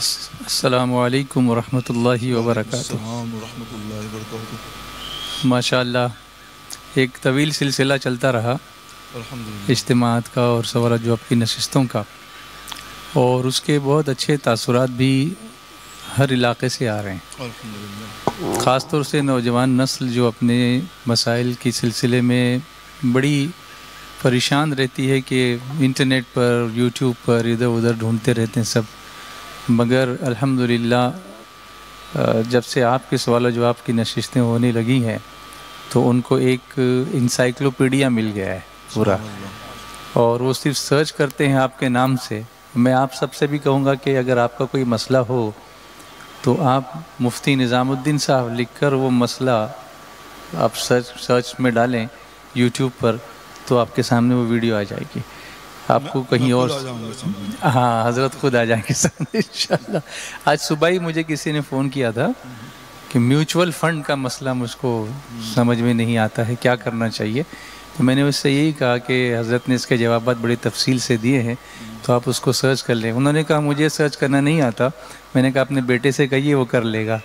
السلام علیکم ورحمۃ اللہ وبرکاتہ۔ السلام ورحمۃ اللہ وبرکاتہ۔ ماشاء اللہ ایک طویل سلسلہ چلتا رہا الحمدللہ۔ اجتماعات کا اور سوالہ جواب کی نشستوں کا، اور اس کے بہت اچھے تاثرات بھی ہر علاقے سے آ رہے ہیں، الحمدللہ۔ خاص طور سے نوجوان نسل جو اپنے مسائل کی سلسلے میں بڑی پریشان رہتی ہے کہ انٹرنیٹ پر یوٹیوب پر ادھر ادھر ڈھونڈتے رہتے ہیں سب، مگر الحمدللہ جب سے آپ کے سوال و جواب کی نشستیں ہونے لگی ہیں تو ان کو ایک انسائکلوپیڈیا مل گیا ہے پورا، اور وہ صرف سرچ کرتے ہیں آپ کے نام سے۔ میں آپ سب سے بھی کہوں گا کہ اگر آپ کا کوئی مسئلہ ہو تو آپ مفتی نظام الدین صاحب لکھ کر وہ مسئلہ آپ سرچ میں ڈالیں یوٹیوب پر، تو آپ کے سامنے وہ ویڈیو آ جائے گی، آپ کو کہیں اور ہاں حضرت خود آ جائیں گے سامنے انشاءاللہ۔ آج صبح ہی مجھے کسی نے فون کیا تھا کہ میوچول فنڈ کا مسئلہ مجھ کو سمجھ میں نہیں آتا ہے، کیا کرنا چاہیے؟ تو میں نے اس سے یہی کہا کہ حضرت نے اس کے جوابات بڑی تفصیل سے دیے ہیں، تو آپ اس کو سرچ کر لیں۔ انہوں نے کہا مجھے سرچ کرنا نہیں آتا، میں نے کہا اپنے بیٹے سے کہیے وہ کر لے گا،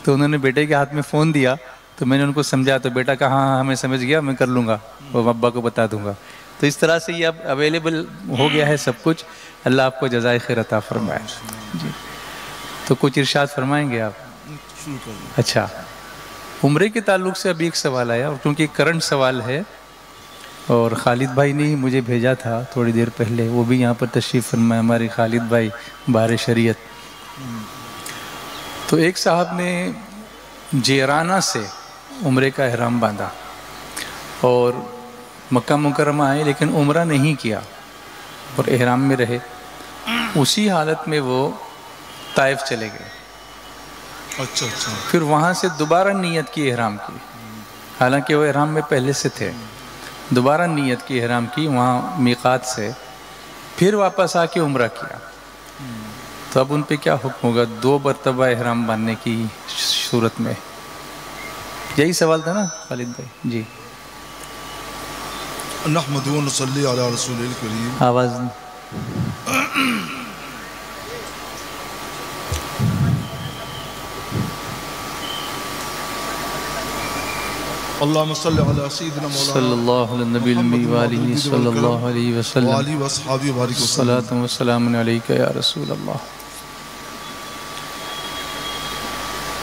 تو انہوں نے بیٹے کے ہاتھ میں فون دیا، تو میں نے ان کو سمجھا، تو بیٹا کہا ہاں ہاں میں سمجھ گیا، میں کر لوں گا، وہ ابا کو بتا دوں گا۔ تو اس طرح سے یہ اب اویلیبل ہو گیا ہے سب کچھ، اللہ آپ کو جزائے خیر عطا فرمائے۔ جی تو کچھ ارشاد فرمائیں گے آپ؟ شروع کر دیں۔ اچھا، عمرے کے تعلق سے ابھی ایک سوال آیا، اور کیونکہ کرنٹ سوال ہے، اور خالد بھائی نے ہی مجھے بھیجا تھا تھوڑی دیر پہلے، وہ بھی یہاں پر تشریف فرمائے، ہمارے خالد بھائی بار شریعت۔ تو ایک صاحب نے جیرانہ سے عمرے کا احرام باندھا اور مکہ مکرمہ آئے، لیکن عمرہ نہیں کیا اور احرام میں رہے، اسی حالت میں وہ طائف چلے گئے، اچھا اچھا۔ پھر وہاں سے دوبارہ نیت کی احرام کی، حالانکہ وہ احرام میں پہلے سے تھے، دوبارہ نیت کی احرام کی وہاں میقات سے، پھر واپس آ کے عمرہ کیا، تو اب ان پہ کیا حکم ہوگا 2 مرتبہ احرام باندھنے کی صورت میں؟ یہی سوال تھا نا خالد بھائی؟ جی نحمدہ و نصلی علی رسول الکریم۔ آواز اللہم صلی علی سیدنا مولانا صلی اللہ علیہ نبی الامی وآلہ صلی اللہ علیہ وسلم، وآلہ واصحابہ بارک وسلم۔ صلاۃ و سلام علیکہ یا رسول اللہ۔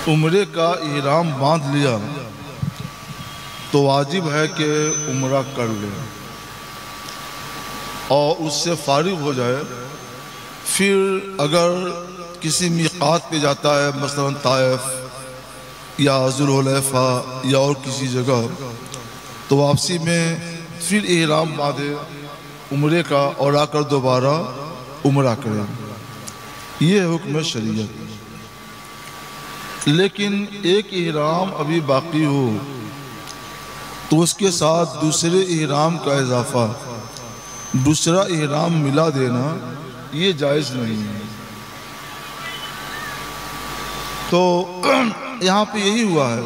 عمرے کا احرام باندھ لیا تو واجب ہے کہ عمرہ کر لے اور اس سے فارغ ہو جائے۔ پھر اگر کسی میقات پہ جاتا ہے، مثلا طائف یا ذوالحلیفہ یا اور کسی جگہ، تو واپسی میں پھر احرام باندھے عمرے کا اور آ کر دوبارہ عمرہ کرے، یہ حکم شریعت۔ لیکن ایک احرام ابھی باقی ہو تو اس کے ساتھ دوسرے احرام کا اضافہ، دوسرا احرام ملا دینا، یہ جائز نہیں ہے۔ تو یہاں پہ یہی ہوا ہے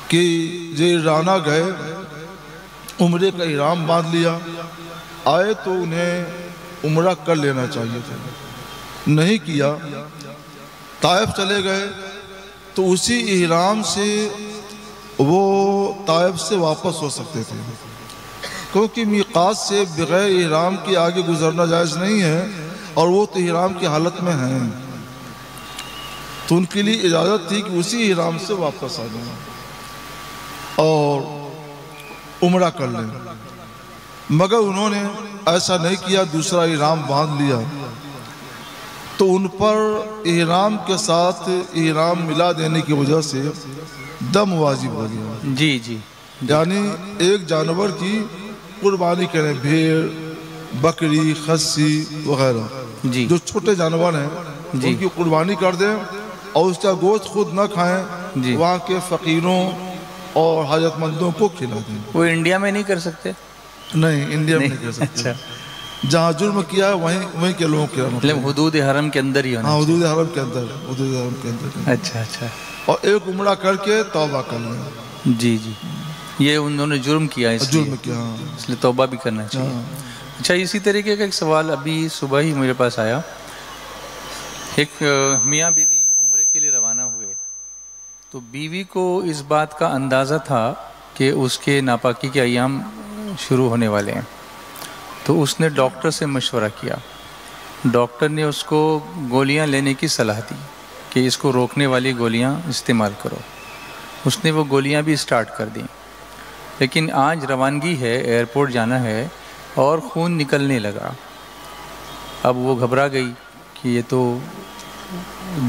کہ جیرانہ گئے، عمرے کا احرام باندھ لیا، آئے تو انہیں عمرہ کر لینا چاہیے تھا، نہیں کیا، طائف چلے گئے، تو اسی احرام سے وہ طائف سے واپس ہو سکتے تھے، کیونکہ میقات سے بغیر احرام کے آگے گزرنا جائز نہیں ہے، اور وہ تو احرام کی حالت میں ہیں، تو ان کے لیے اجازت تھی کہ اسی احرام سے واپس آ جائیں اور عمرہ کر لیں، مگر انہوں نے ایسا نہیں کیا، دوسرا احرام باندھ لیا، تو ان پر احرام کے ساتھ احرام ملا دینے کی وجہ سے دم واجب ہو گیا۔ جی جی، یعنی ایک جانور کی قربانی کریں، بھیڑ، بکری، خسی وغیرہ، جی جو چھوٹے جانور ہیں ان کی قربانی کر دیں، اور اس کا گوشت خود نہ کھائیں، جی، وہاں کے فقیروں اور حاجت مندوں کو کھلا دیں۔ وہ انڈیا میں نہیں کر سکتے؟ نہیں، انڈیا میں نہیں کر سکتے، اچھا، جہاں جرم کیا ہے وہیں کے لوگوں کے مطلب حدود حرم کے اندر ہی ہونا؟ ہاں، حدود حرم کے اندر، حدود حرم کے اندر۔ اچھا اچھا، اور ایک عمرہ کر کے توبہ کر لیں۔ جی جی، یہ انہوں نے جرم کیا اس لیے، جرم کیا، اس لیے توبہ بھی کرنا چاہیے۔ اچھا، اسی طریقے کا ایک سوال ابھی صبح ہی میرے پاس آیا ایک میاں بیوی عمرے کے لیے روانہ ہوئے، تو بیوی کو اس بات کا اندازہ تھا کہ اس کے ناپاکی کے ایام شروع ہونے والے ہیں، تو اس نے ڈاکٹر سے مشورہ کیا۔ ڈاکٹر نے اس کو گولیاں لینے کی صلاح دی کہ اس کو روکنے والی گولیاں استعمال کرو۔ اس نے وہ گولیاں بھی اسٹارٹ کر دیں، لیکن آج روانگی ہے، ایئرپورٹ جانا ہے اور خون نکلنے لگا۔ اب وہ گھبرا گئی کہ یہ تو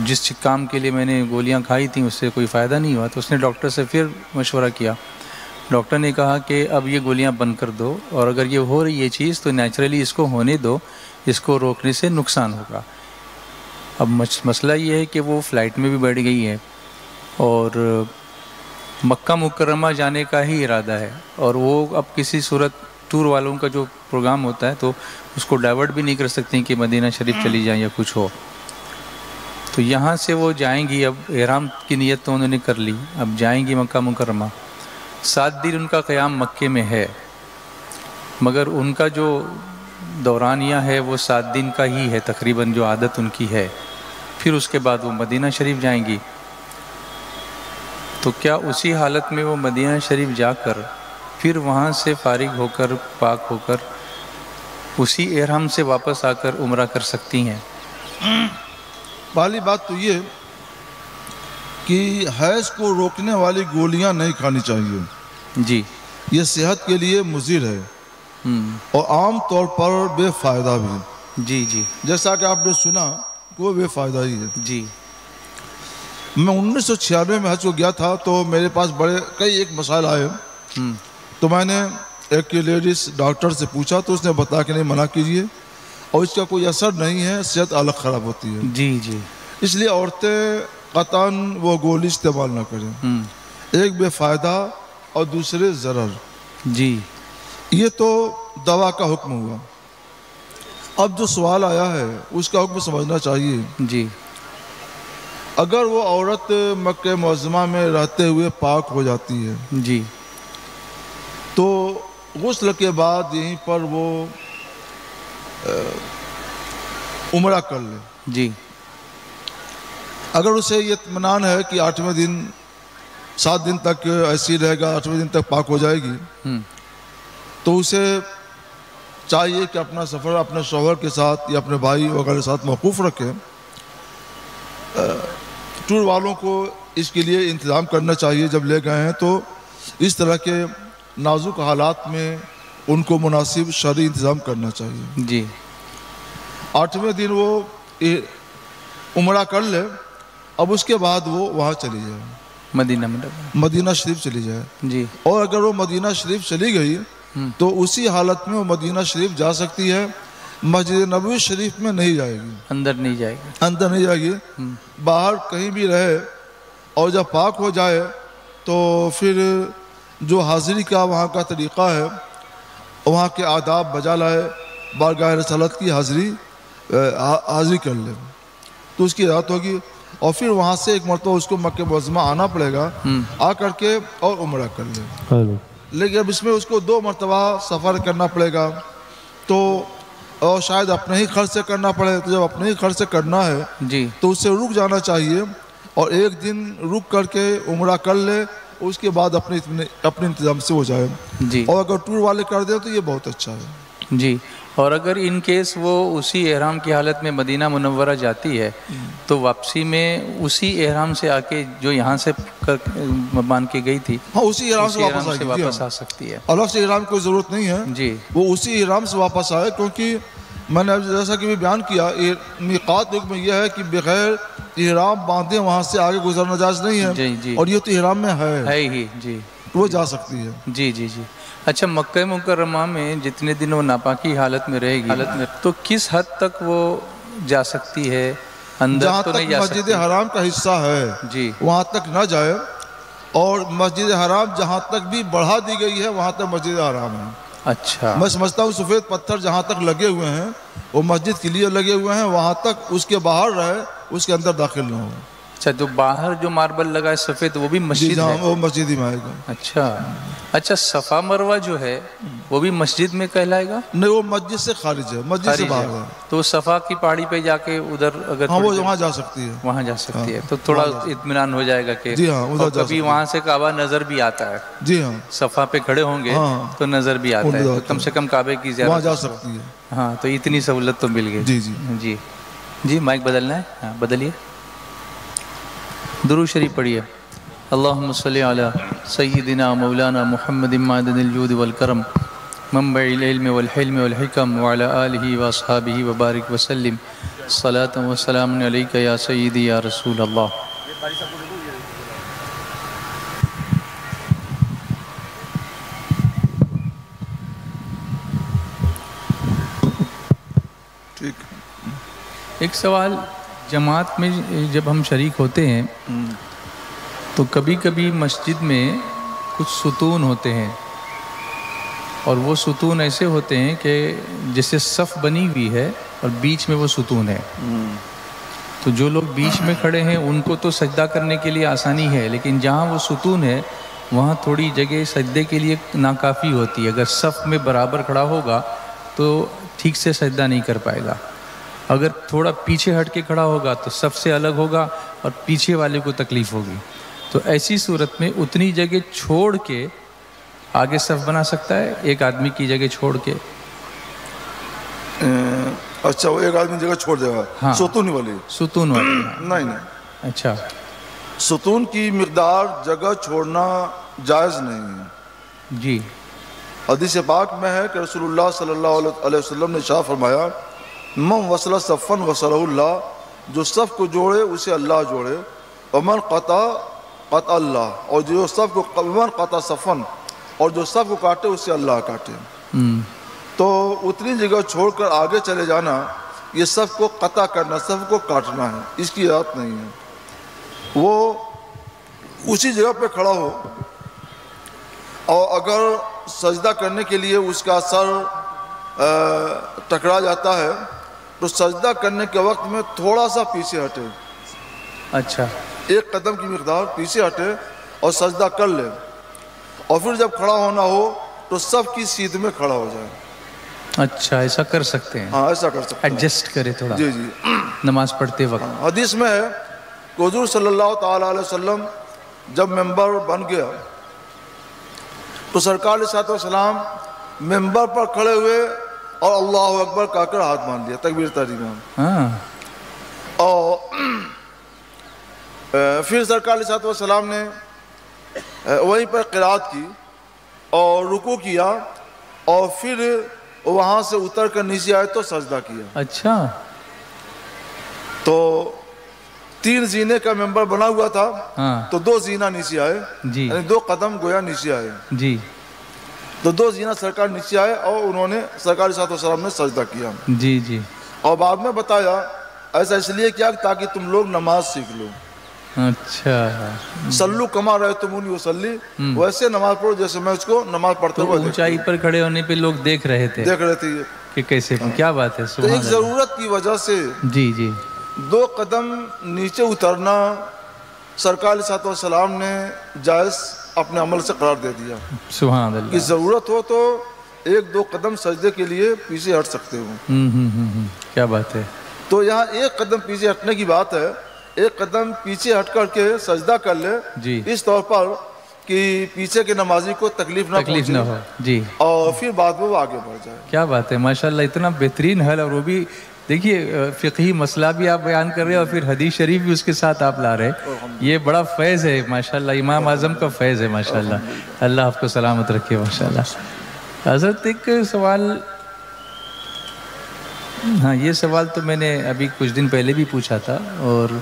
جس کام کے لیے میں نے گولیاں کھائی تھیں اس سے کوئی فائدہ نہیں ہوا، تو اس نے ڈاکٹر سے پھر مشورہ کیا۔ ڈاکٹر نے کہا کہ اب یہ گولیاں بند کر دو، اور اگر یہ ہو رہی ہے چیز تو نیچرلی اس کو ہونے دو، اس کو روکنے سے نقصان ہوگا۔ اب مسئلہ یہ ہے کہ وہ فلائٹ میں بھی بیٹھ گئی ہے اور مکہ مکرمہ جانے کا ہی ارادہ ہے، اور وہ اب کسی صورت ٹور والوں کا جو پروگرام ہوتا ہے تو اس کو ڈائیورٹ بھی نہیں کر سکتی کہ مدینہ شریف چلی جائیں یا کچھ ہو۔ تو یہاں سے وہ جائیں گی، اب احرام کی نیت تو انہوں نے کر لی، اب جائیں گی مکہ مکرمہ۔ 7 دن ان کا قیام مکے میں ہے، مگر ان کا جو دورانیہ ہے وہ 7 دن کا ہی ہے تقریباً، جو عادت ان کی ہے۔ پھر اس کے بعد وہ مدینہ شریف جائیں گی، تو کیا اسی حالت میں وہ مدینہ شریف جا کر پھر وہاں سے فارغ ہو کر پاک ہو کر اسی احرام سے واپس آ کر عمرہ کر سکتی ہیں؟ پہلی بات تو یہ کہ حیض کو روکنے والی گولیاں نہیں کھانی چاہیے، جی، یہ صحت کے لیے مضر ہے اور عام طور پر بے فائدہ بھی۔ جی جی جیسا کہ آپ نے سنا کہ وہ بے فائدہ ہی ہے۔ جی میں 1996 میں حج کو گیا تھا، تو میرے پاس کئی ایک مسائل آئے، تو میں نے ایک لیڈیز ڈاکٹر سے پوچھا تو اس نے بتایا کہ نہیں، منع کیجیے، اور اس کا کوئی اثر نہیں ہے، صحت الگ خراب ہوتی ہے۔ جی جی اس لیے عورتیں قطعاً وہ گولی استعمال نہ کریں، ایک بے فائدہ اور دوسرے ضرر۔ جی یہ تو دوا کا حکم ہوا۔ اب جو سوال آیا ہے اس کا حکم سمجھنا چاہیے۔ جی اگر وہ عورت مکہ معظمہ میں رہتے ہوئے پاک ہو جاتی ہے جی تو غسل کے بعد یہیں پر وہ عمرہ کر لے۔ جی اگر اسے یہ اطمینان ہے کہ 8ویں دن 7 دن تک ایسی رہے گا، 8ویں دن تک پاک ہو جائے گی، تو اسے چاہیے کہ اپنا سفر اپنے شوہر کے ساتھ یا اپنے بھائی وغیرہ کے ساتھ موقوف رکھے۔ ٹور والوں کو اس کے لیے انتظام کرنا چاہیے، جب لے گئے ہیں تو اس طرح کے نازک حالات میں ان کو مناسب شرعی انتظام کرنا چاہیے۔ جی 8ویں دن وہ عمرہ کر لے، اب اس کے بعد وہ وہاں چلی جائے، مدینہ شریف چلی جائے۔ جی اور اگر وہ مدینہ شریف چلی گئی تو اسی حالت میں وہ مدینہ شریف جا سکتی ہے، مسجد نبوی شریف میں نہیں جائے گی، اندر نہیں جائے گی، اندر نہیں جائے گی، باہر کہیں بھی رہے، اور جب پاک ہو جائے تو پھر جو حاضری کا وہاں کا طریقہ ہے، وہاں کے آداب بجا لائے، بارگاہ رسالت کی حاضری کر لے تو اس کی اجازت ہوگی، اور پھر وہاں سے ایک مرتبہ اس کو مکہ معظمہ آنا پڑے گا، آ کر کے اور عمرہ کر لے۔ لیکن اب اس میں اس کو 2 مرتبہ سفر کرنا پڑے گا، تو اور شاید اپنے ہی خرچ سے کرنا پڑے، تو جب اپنے ہی خرچ سے کرنا ہے جی تو اسے رک جانا چاہیے، اور 1 دن رک کر کے عمرہ کر لے، اس کے بعد اپنے انتظام سے ہو جائے۔ جی اور اگر ٹور والے کر دیں تو یہ بہت اچھا ہے۔ جی اور اگر ان کیس وہ اسی احرام کی حالت میں مدینہ منورہ جاتی ہے تو واپسی میں اسی احرام سے آ کے جو یہاں سے مان کے گئی تھی، ہاں اسی احرام سے واپس آ سکتی ہے، الگ سے احرام کی کوئی ضرورت نہیں ہے، جی وہ اسی احرام سے واپس آئے، کیونکہ میں نے جیسا کہ بھی بیان کیا، میقات حکم یہ ہے کہ بغیر احرام باندھے وہاں سے آگے گزرنا جائز نہیں ہے، جی جی اور یہ تو احرام میں ہے ہی، جی وہ جا سکتی ہے۔ جی جی جی اچھا، مکہ مکرمہ میں جتنے دن وہ ناپاکی حالت میں رہے گی تو کس حد تک وہ جا سکتی ہے؟ اندر جہاں تو تک نہیں جا مسجد سکتی؟ حرام کا حصہ ہے جی وہاں تک نہ جائے، اور مسجد حرام جہاں تک بھی بڑھا دی گئی ہے وہاں تک مسجد حرام ہے۔ اچھا، میں سمجھتا ہوں سفید پتھر جہاں تک لگے ہوئے ہیں وہ مسجد کے لیے لگے ہوئے ہیں، وہاں تک، اس کے باہر رہے، اس کے اندر داخل نہ ہو۔ اچھا تو باہر جو ماربل لگا ہے سفید وہ بھی جی مسجد جہاں ہے؟ وہ مسجد ہی میں آئے گا. اچھا صفا مروہ جو ہے وہ بھی مسجد میں کہلائے گا؟ نہیں وہ مسجد سے خارج ہے، مسجد سے باہر ہے. تو صفا کی پہاڑی پہ جا کے ادھر اگر ہاں وہ وہاں جا سکتی ہے. وہاں جا سکتی ہے تو تھوڑا اطمینان ہو جائے گا کہ جی ہاں ادھر جا کبھی وہاں سے کعبہ نظر بھی آتا ہے. جی ہاں صفا پہ کھڑے ہوں گے تو نظر بھی آتا ہے، تو کم سے کم کعبے کی وہاں زیارت جا سکتی ہے. ہاں تو اتنی سہولت تو مل گئی. جی جی جی جی مائک بدلنا ہے، ہاں بدلیے. درود شریف پڑھیے. اللہم صلی علی سیدنا مولانا محمد معدن الجود والکرم منبع العلم والحلم والحکم وعلی آلہ واصحابہ وبارک وسلم. صلاة و سلام علیکہ یا سیدی یا رسول اللہ. ٹھیک. ایک سوال، جماعت میں جب ہم شریک ہوتے ہیں تو کبھی کبھی مسجد میں کچھ ستون ہوتے ہیں، اور وہ ستون ایسے ہوتے ہیں کہ جیسے صف بنی ہوئی ہے اور بیچ میں وہ ستون ہے. تو جو لوگ بیچ میں کھڑے ہیں ان کو تو سجدہ کرنے کے لیے آسانی ہے، لیکن جہاں وہ ستون ہے وہاں تھوڑی جگہ سجدے کے لیے ناکافی ہوتی ہے. اگر صف میں برابر کھڑا ہوگا تو ٹھیک سے سجدہ نہیں کر پائے گا. اگر تھوڑا پیچھے ہٹ کے کھڑا ہوگا تو صف سے الگ ہوگا اور پیچھے والے کو تکلیف ہوگی. تو ایسی صورت میں اتنی جگہ چھوڑ کے آگے صف بنا سکتا ہے ایک آدمی کی جگہ چھوڑ کے؟ اچھا وہ ایک آدمی جگہ چھوڑ دے گا. ہاں ستون والی؟ ستون والی نہیں نہیں. اچھا ستون کی مقدار جگہ چھوڑنا جائز نہیں ہے. جی حدیث پاک میں ہے کہ رسول اللہ صلی اللہ علیہ وسلم نے ارشاد فرمایا من وصل صفن وصلہ اللہ، جو صف کو جوڑے اسے اللہ جوڑے، ومن قطع قطع اللہ، اور جو صف کو ومن قطع صفن، اور جو صف کو کاٹے اسے اللہ کاٹے. تو اتنی جگہ چھوڑ کر آگے چلے جانا یہ صف کو قطع کرنا، صف کو کاٹنا ہے، اس کی اجازت نہیں ہے. وہ اسی جگہ پہ کھڑا ہو اور اگر سجدہ کرنے کے لیے اس کا سر ٹکرا جاتا ہے تو سجدہ کرنے کے وقت میں تھوڑا سا پیچھے ہٹے. اچھا ایک قدم کی مقدار پیچھے ہٹے اور سجدہ کر لے، اور پھر جب کھڑا ہونا ہو تو صف کی سیدھ میں کھڑا ہو جائے. اچھا ایسا کر سکتے ہیں؟ ہاں ایسا کر سکتے ہیں. ایڈجسٹ کرے تھوڑا جی جی نماز پڑھتے وقت. حدیث میں ہے کہ حضور صلی اللہ تعالیٰ علیہ وسلم جب ممبر بن گیا تو سرکار علیہ السلام ممبر پر کھڑے ہوئے اور اللہ اکبر کہہ کر ہاتھ باندھ لیا، تکبیر تحریمہ. ہاں اور پھر سرکار علیہ السلام نے وہیں پر قرات کی اور رکوع کیا، اور پھر وہاں سے اتر کر نیچے آئے تو سجدہ کیا. اچھا تو 3 زینے کا ممبر بنا ہوا تھا، ہاں تو 2 زینہ نیچے آئے، جی یعنی 2 قدم گویا نیچے آئے. جی تو 2 زینہ سرکار نیچے آئے اور انہوں نے سرکار علیہ السلام نے سجدہ کیا. جی جی اور بعد میں بتایا ایسا اس لیے کیا تاکہ تم لوگ نماز سیکھ لو. اچھا سلو کما رأیتمونی وصلی، ویسے نماز پڑھو جیسے میں اس کو نماز پڑھتے تو ہوئے اونچائی پر کھڑے ہونے پہ لوگ دیکھ رہے تھے دیکھ رہے تھے کہ کیسے، کیا بات ہے. تو سبحان ایک اللہ. ضرورت کی وجہ سے جی جی 2 قدم نیچے اترنا سرکار علیہ السلام نے جائز اپنے عمل سے قرار دے دیا. سبحان کہ اللہ. ضرورت ہو تو 1-2 قدم سجدے کے لیے پیچھے ہٹ سکتے ہو. کیا بات ہے. تو یہاں 1 قدم پیچھے ہٹنے کی بات ہے، 1 قدم پیچھے ہٹ کر کے سجدہ کر لے جی اس طور پر کہ پیچھے کے نمازی کو تکلیف نہ ہو. جی اور پھر بعد میں وہ آگے بڑھ جائے. کیا بات ہے ماشاءاللہ، اتنا بہترین حل. اور وہ بھی دیکھیے فقہی مسئلہ بھی آپ بیان کر رہے ہیں اور پھر حدیث شریف بھی اس کے ساتھ آپ لا رہے ہیں. یہ بڑا فیض ہے ماشاءاللہ، امام اعظم کا فیض ہے ماشاءاللہ. اللہ آپ کو سلامت رکھے ماشاءاللہ. حضرت ایک سوال، ہاں یہ سوال تو میں نے ابھی کچھ دن پہلے بھی پوچھا تھا اور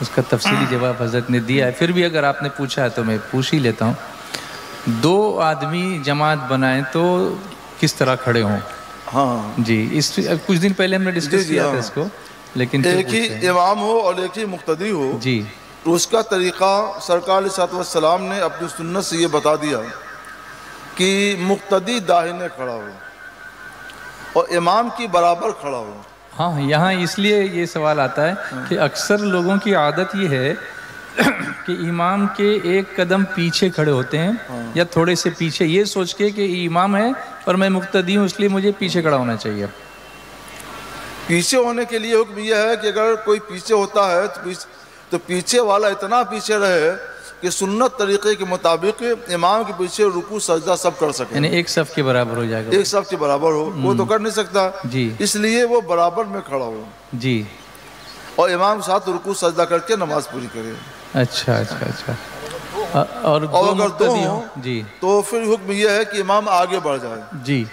اس کا تفصیلی جواب حضرت نے دیا ہے. پھر بھی اگر آپ نے پوچھا ہے تو میں پوچھ ہی لیتا ہوں. 2 آدمی جماعت بنائیں تو کس طرح کھڑے ہوں؟ ہاں جی اس کچھ دن پہلے ہم نے ڈسکس کیا تھا اس کو، لیکن ایک ہی امام ہو اور ایک ہی مقتدی ہو جی تو اس کا طریقہ سرکار علیہ السلام نے اپنی سنت سے یہ بتا دیا کہ مقتدی داہنے کھڑا ہو اور امام کی برابر کھڑا ہو. ہاں یہاں اس لیے یہ سوال آتا ہے کہ اکثر لوگوں کی عادت یہ ہے کہ امام کے ایک قدم پیچھے کھڑے ہوتے ہیں یا تھوڑے سے پیچھے، یہ سوچ کے کہ امام ہے اور میں مقتدی ہوں اس لیے مجھے پیچھے کھڑا ہونا چاہیے. پیچھے ہونے کے لیے حکم یہ ہے کہ اگر کوئی پیچھے ہوتا ہے تو پیچھے والا اتنا پیچھے رہے کہ سنت طریقے کے مطابق امام کے پیچھے رکوع سجدہ سب کر سکے، یعنی ایک صف کے برابر ہو جائے گا. ایک صف کے برابر ہو، وہ تو کر نہیں سکتا، جی اس لیے وہ برابر میں کھڑا ہو جی. اور امام کے ساتھ رکوع سجدہ کر کے نماز پوری کرے. اچھا اچھا اچھا. اور اگر دو مقتدی ہوں جی تو پھر حکم یہ ہے کہ امام آگے بڑھ جائے جی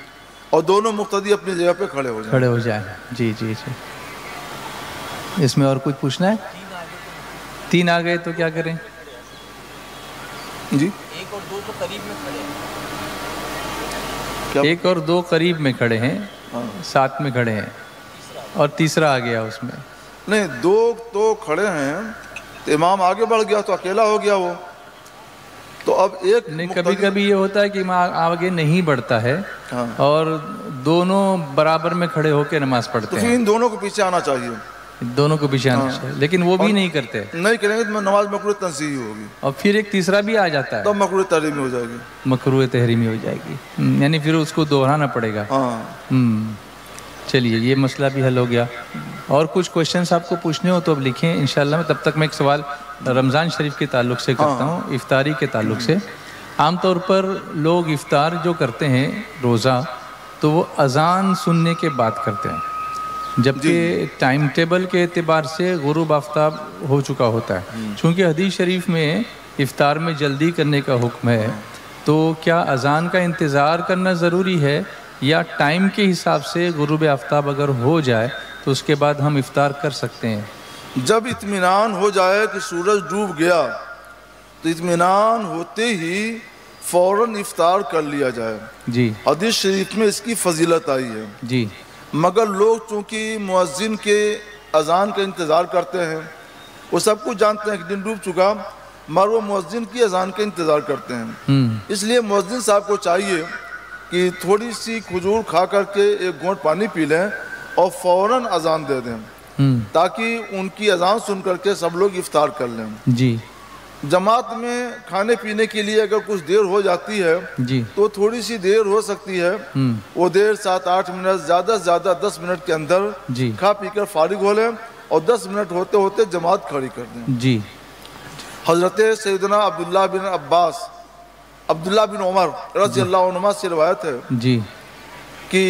اور دونوں مقتدی اپنی جگہ پہ کھڑے ہو جائیں. جی جی جی. اس میں اور کچھ پوچھنا ہے؟ تین آ گئے تو کیا کریں؟ جی ایک اور دو تو قریب میں کھڑے ہیں. ایک اور دو قریب میں کھڑے ہیں، ساتھ میں کھڑے ہیں، اور تیسرا آ گیا اس میں. نہیں، دو تو کھڑے ہیں تو امام آگے بڑھ گیا تو اکیلا ہو گیا وہ. تو اب ایک کبھی کبھی یہ ہوتا ہے کہ امام آگے نہیں بڑھتا ہے اور دونوں برابر میں کھڑے ہو کے نماز تو پڑھتے پھر ہیں. ان دونوں کو پیچھے آنا چاہیے. دونوں کو پیچھے آنا چاہیے، لیکن وہ بھی نہیں کرتے. نہیں کریں گے تو نماز مکروہ تنزیہی ہوگی، اور پھر ایک تیسرا بھی آ جاتا ہے، تب مکروہ تحریمی ہو جائے گی. مکروہ تحریمی ہو جائے گی، یعنی پھر اس کو دہرانا پڑے گا. چلیے یہ مسئلہ بھی حل ہو گیا. اور کچھ کوشچنس آپ کو پوچھنے ہو تو اب لکھیں انشاءاللہ. میں تب تک میں ایک سوال رمضان شریف کے تعلق سے کرتا ہوں، افطاری کے تعلق سے. عام طور پر لوگ افطار جو کرتے ہیں روزہ تو وہ اذان سننے کے بعد کرتے ہیں، جبکہ ٹائم ٹیبل کے اعتبار سے غروب آفتاب ہو چکا ہوتا ہے. چونکہ حدیث شریف میں افطار میں جلدی کرنے کا حکم ہے، تو کیا اذان کا انتظار کرنا ضروری ہے یا ٹائم کے حساب سے غروب آفتاب اگر ہو جائے تو اس کے بعد ہم افطار کر سکتے ہیں؟ جب اطمینان ہو جائے کہ سورج ڈوب گیا تو اطمینان ہوتے ہی فوراً افطار کر لیا جائے. جی حدیث شریف میں اس کی فضیلت آئی ہے. جی. مگر لوگ چونکہ مؤذن کے اذان کا انتظار کرتے ہیں، وہ سب کچھ جانتے ہیں کہ دن ڈوب چکا، مگر وہ مؤذن کی اذان کا انتظار کرتے ہیں. اس لیے مؤذن صاحب کو چاہیے کہ تھوڑی سی کھجور کھا کر کے ایک گھونٹ پانی پی لیں اور فوراً اذان دے دیں تاکہ ان کی اذان سن کر کے سب لوگ افطار کر لیں. جی. جماعت میں کھانے پینے کے لیے اگر کچھ دیر ہو جاتی ہے جی تو تھوڑی سی دیر ہو سکتی ہے، وہ دیر 7-8 منٹ، زیادہ سے زیادہ 10 منٹ کے اندر جی کھا پی کر فارغ ہو لیں اور 10 منٹ ہوتے ہوتے جماعت کھڑی کر دیں. جی. حضرت سیدنا عبداللہ بن عباس، عبداللہ بن عمر رضی اللہ عنہما سے روایت ہے جی کہ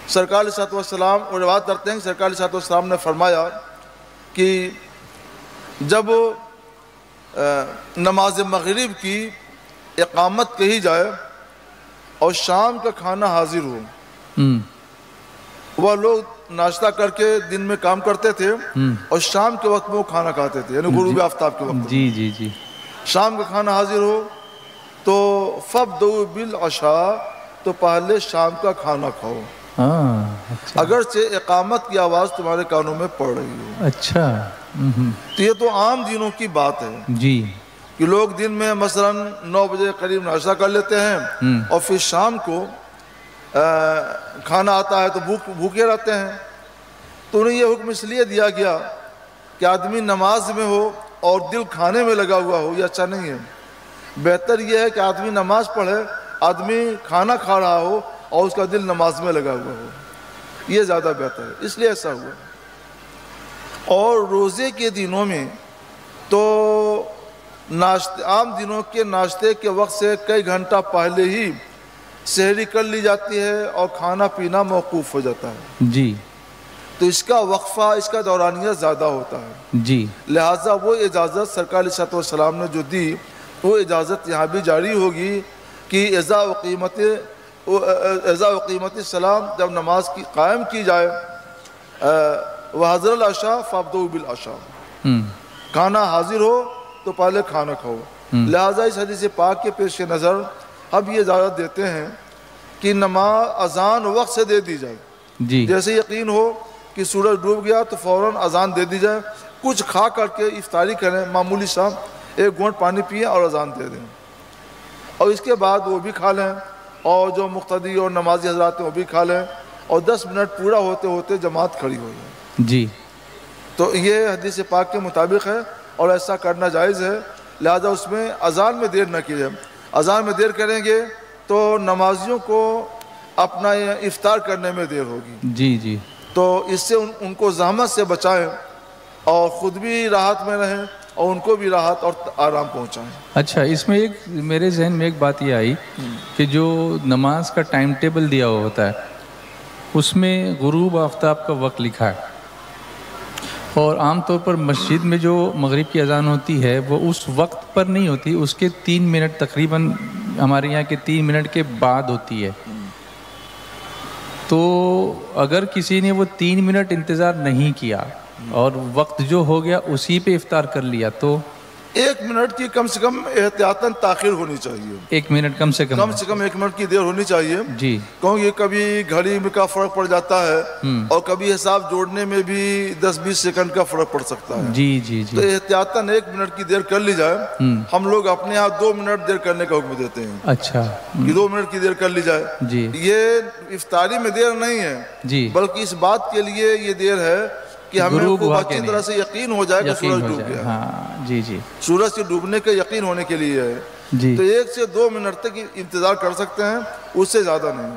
سرکار علیہ الصلوۃ والسلام وہ روایت کرتے ہیں کہ سرکار علیہ الصلوۃ والسلام نے فرمایا کہ جب نماز مغرب کی اقامت کہی جائے اور شام کا کھانا حاضر ہو، وہ لوگ ناشتہ کر کے دن میں کام کرتے تھے اور شام کے وقت میں وہ کھانا کھاتے تھے، یعنی غروب آفتاب کے وقت. جی جی جی. شام کا کھانا حاضر ہو تو فَابْدَؤْا بِالْعَشَاء، تو پہلے شام کا کھانا کھاؤ، اگرچہ اقامت کی آواز تمہارے کانوں میں پڑ رہی ہو. اچھا. تو یہ تو عام دنوں کی بات ہے جی. کہ لوگ دن میں مثلا 9 بجے قریب ناشتہ کر لیتے ہیں اور پھر شام کو کھانا آتا ہے تو بھوکے رہتے ہیں. تو انہیں یہ حکم اس لیے دیا گیا کہ آدمی نماز میں ہو اور دل کھانے میں لگا ہوا ہو، یہ اچھا نہیں ہے. بہتر یہ ہے کہ آدمی نماز پڑھے، آدمی کھانا کھا رہا ہو اور اس کا دل نماز میں لگا ہوا ہو، یہ زیادہ بہتر ہے. اس لیے ایسا ہوا. اور روزے کے دنوں میں تو عام دنوں کے ناشتے کے وقت سے کئی گھنٹہ پہلے ہی سحری کر لی جاتی ہے اور کھانا پینا موقوف ہو جاتا ہے. جی. تو اس کا وقفہ، اس کا دورانیہ زیادہ ہوتا ہے. جی. لہٰذا وہ اجازت سرکار علیہ الصلوۃ والسلام نے جو دی، وہ اجازت یہاں بھی جاری ہوگی کہ اذا اقیمت الصلاۃ، جب نماز کی قائم کی جائے، وحضر العشاء فابدؤوا بالعشاء، کھانا حاضر ہو تو پہلے کھانا کھاؤ. لہٰذا اس حدیث پاک کے پیش نظر اب یہ اجازت دیتے ہیں کہ نماز اذان وقت سے دے دی جائے. جی. جیسے یقین ہو کہ سورج ڈوب گیا تو فوراً اذان دے دی جائے، کچھ کھا کر کے افطاری کریں، معمولی سا ایک گھونٹ پانی پئیں اور اذان دے دیں، اور اس کے بعد وہ بھی کھا لیں، اور جو مقتدی اور نمازی حضرات ہیں وہ بھی کھا لیں، اور 10 منٹ پورا ہوتے ہوتے جماعت کھڑی ہو جائے. جی. تو یہ حدیث پاک کے مطابق ہے. اور ایسا کرنا جائز ہے، لہذا اس میں اذان میں دیر نہ کی جائے۔ اذان میں دیر کریں گے تو نمازیوں کو اپنا افطار کرنے میں دیر ہوگی، جی جی، تو اس سے ان کو زحمت سے بچائیں اور خود بھی راحت میں رہیں اور ان کو بھی راحت اور آرام پہنچائیں۔ اچھا، اس میں ایک میرے ذہن میں ایک بات یہ آئی کہ جو نماز کا ٹائم ٹیبل دیا ہوا ہوتا ہے اس میں غروب آفتاب کا وقت لکھا ہے، اور عام طور پر مسجد میں جو مغرب کی اذان ہوتی ہے وہ اس وقت پر نہیں ہوتی، اس کے 3 منٹ تقریباً ہمارے یہاں کے 3 منٹ کے بعد ہوتی ہے۔ تو اگر کسی نے وہ 3 منٹ انتظار نہیں کیا اور وقت جو ہو گیا اسی پہ افطار کر لیا تو 1 منٹ کی کم سے کم احتیاطاً تاخیر ہونی چاہیے، 1 منٹ کم سے کم 1 منٹ کی دیر ہونی چاہیے، جی، کیونکہ کبھی گھڑی میں کا فرق پڑ جاتا ہے اور کبھی حساب جوڑنے میں بھی 10-20 سیکنڈ کا فرق پڑ سکتا ہے، جی جی تو جی، احتیاطاً 1 منٹ کی دیر کر لی جائے۔ ہم لوگ اپنے یہاں 2 منٹ دیر کرنے کا حکم دیتے ہیں اچھا، کہ 2 منٹ کی دیر کر لی جائے۔ جی یہ افطاری میں دیر نہیں ہے، جی، بلکہ اس بات کے لیے یہ دیر ہے کہ ہمیں غروب خوب ہوا اچھی کہ طرح سے یقین ہو جائے کہ یقین سورج ہو ڈوب جائے، گیا، ہاں جی جی سورج کے ڈوبنے کا یقین ہونے کے لیے ہے، جی تو 1 سے 2 منٹ تک انتظار کر سکتے ہیں، اس سے زیادہ نہیں۔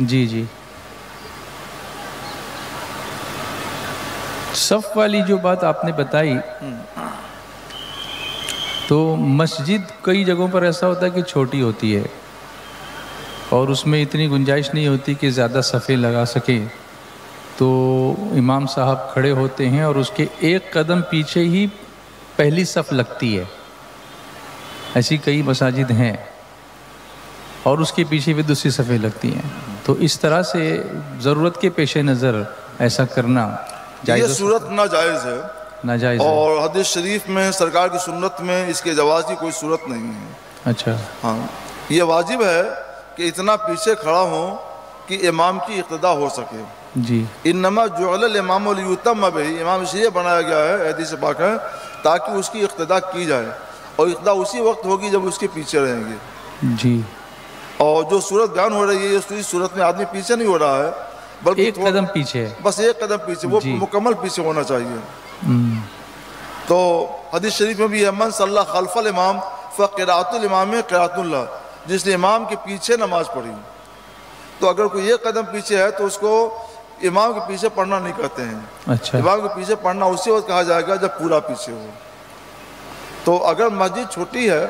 جی جی۔ صف والی جو بات آپ نے بتائی تو مسجد کئی جگہوں پر ایسا ہوتا ہے کہ چھوٹی ہوتی ہے اور اس میں اتنی گنجائش نہیں ہوتی کہ زیادہ صفیں لگا سکیں، تو امام صاحب کھڑے ہوتے ہیں اور اس کے 1 قدم پیچھے ہی پہلی صف لگتی ہے، ایسی کئی مساجد ہیں، اور اس کے پیچھے بھی دوسری صفیں لگتی ہیں، تو اس طرح سے ضرورت کے پیش نظر ایسا کرنا یہ جائز صورت ناجائز ہے، ناجائز ہے؟ اور حدیث شریف میں سرکار کی سنت میں اس کے جواز کی کوئی صورت نہیں ہے۔ اچھا، ہاں، یہ واجب ہے کہ اتنا پیچھے کھڑا ہوں کہ امام کی اقتدا ہو سکے۔ جی انما جعل الامام لیتم بہ، امام اس لیے بنایا گیا ہے، حدیث پاک ہے، تاکہ اس کی اقتدا کی جائے، اور اقتدا اسی وقت ہوگی جب اس کے پیچھے رہیں گے۔ جی، اور جو صورت بیان ہو رہی ہے اس صورت میں آدمی پیچھے نہیں ہو رہا ہے، بلکہ 1 قدم پیچھے ہے۔ بس 1 قدم پیچھے، وہ جی، مکمل پیچھے ہونا چاہیے۔ تو حدیث شریف میں بھی ہے من صلی خلف الامام فقراۃ الامام قراۃ اللہ، جس نے امام کے پیچھے نماز پڑھی، تو اگر کوئی 1 قدم پیچھے ہے تو اس کو امام کے پیچھے پڑھنا نہیں کہتے ہیں، اچھا، امام کے پیچھے پڑھنا اسی وقت کہا جائے گا جب پورا پیچھے ہو۔ تو اگر مسجد چھوٹی ہے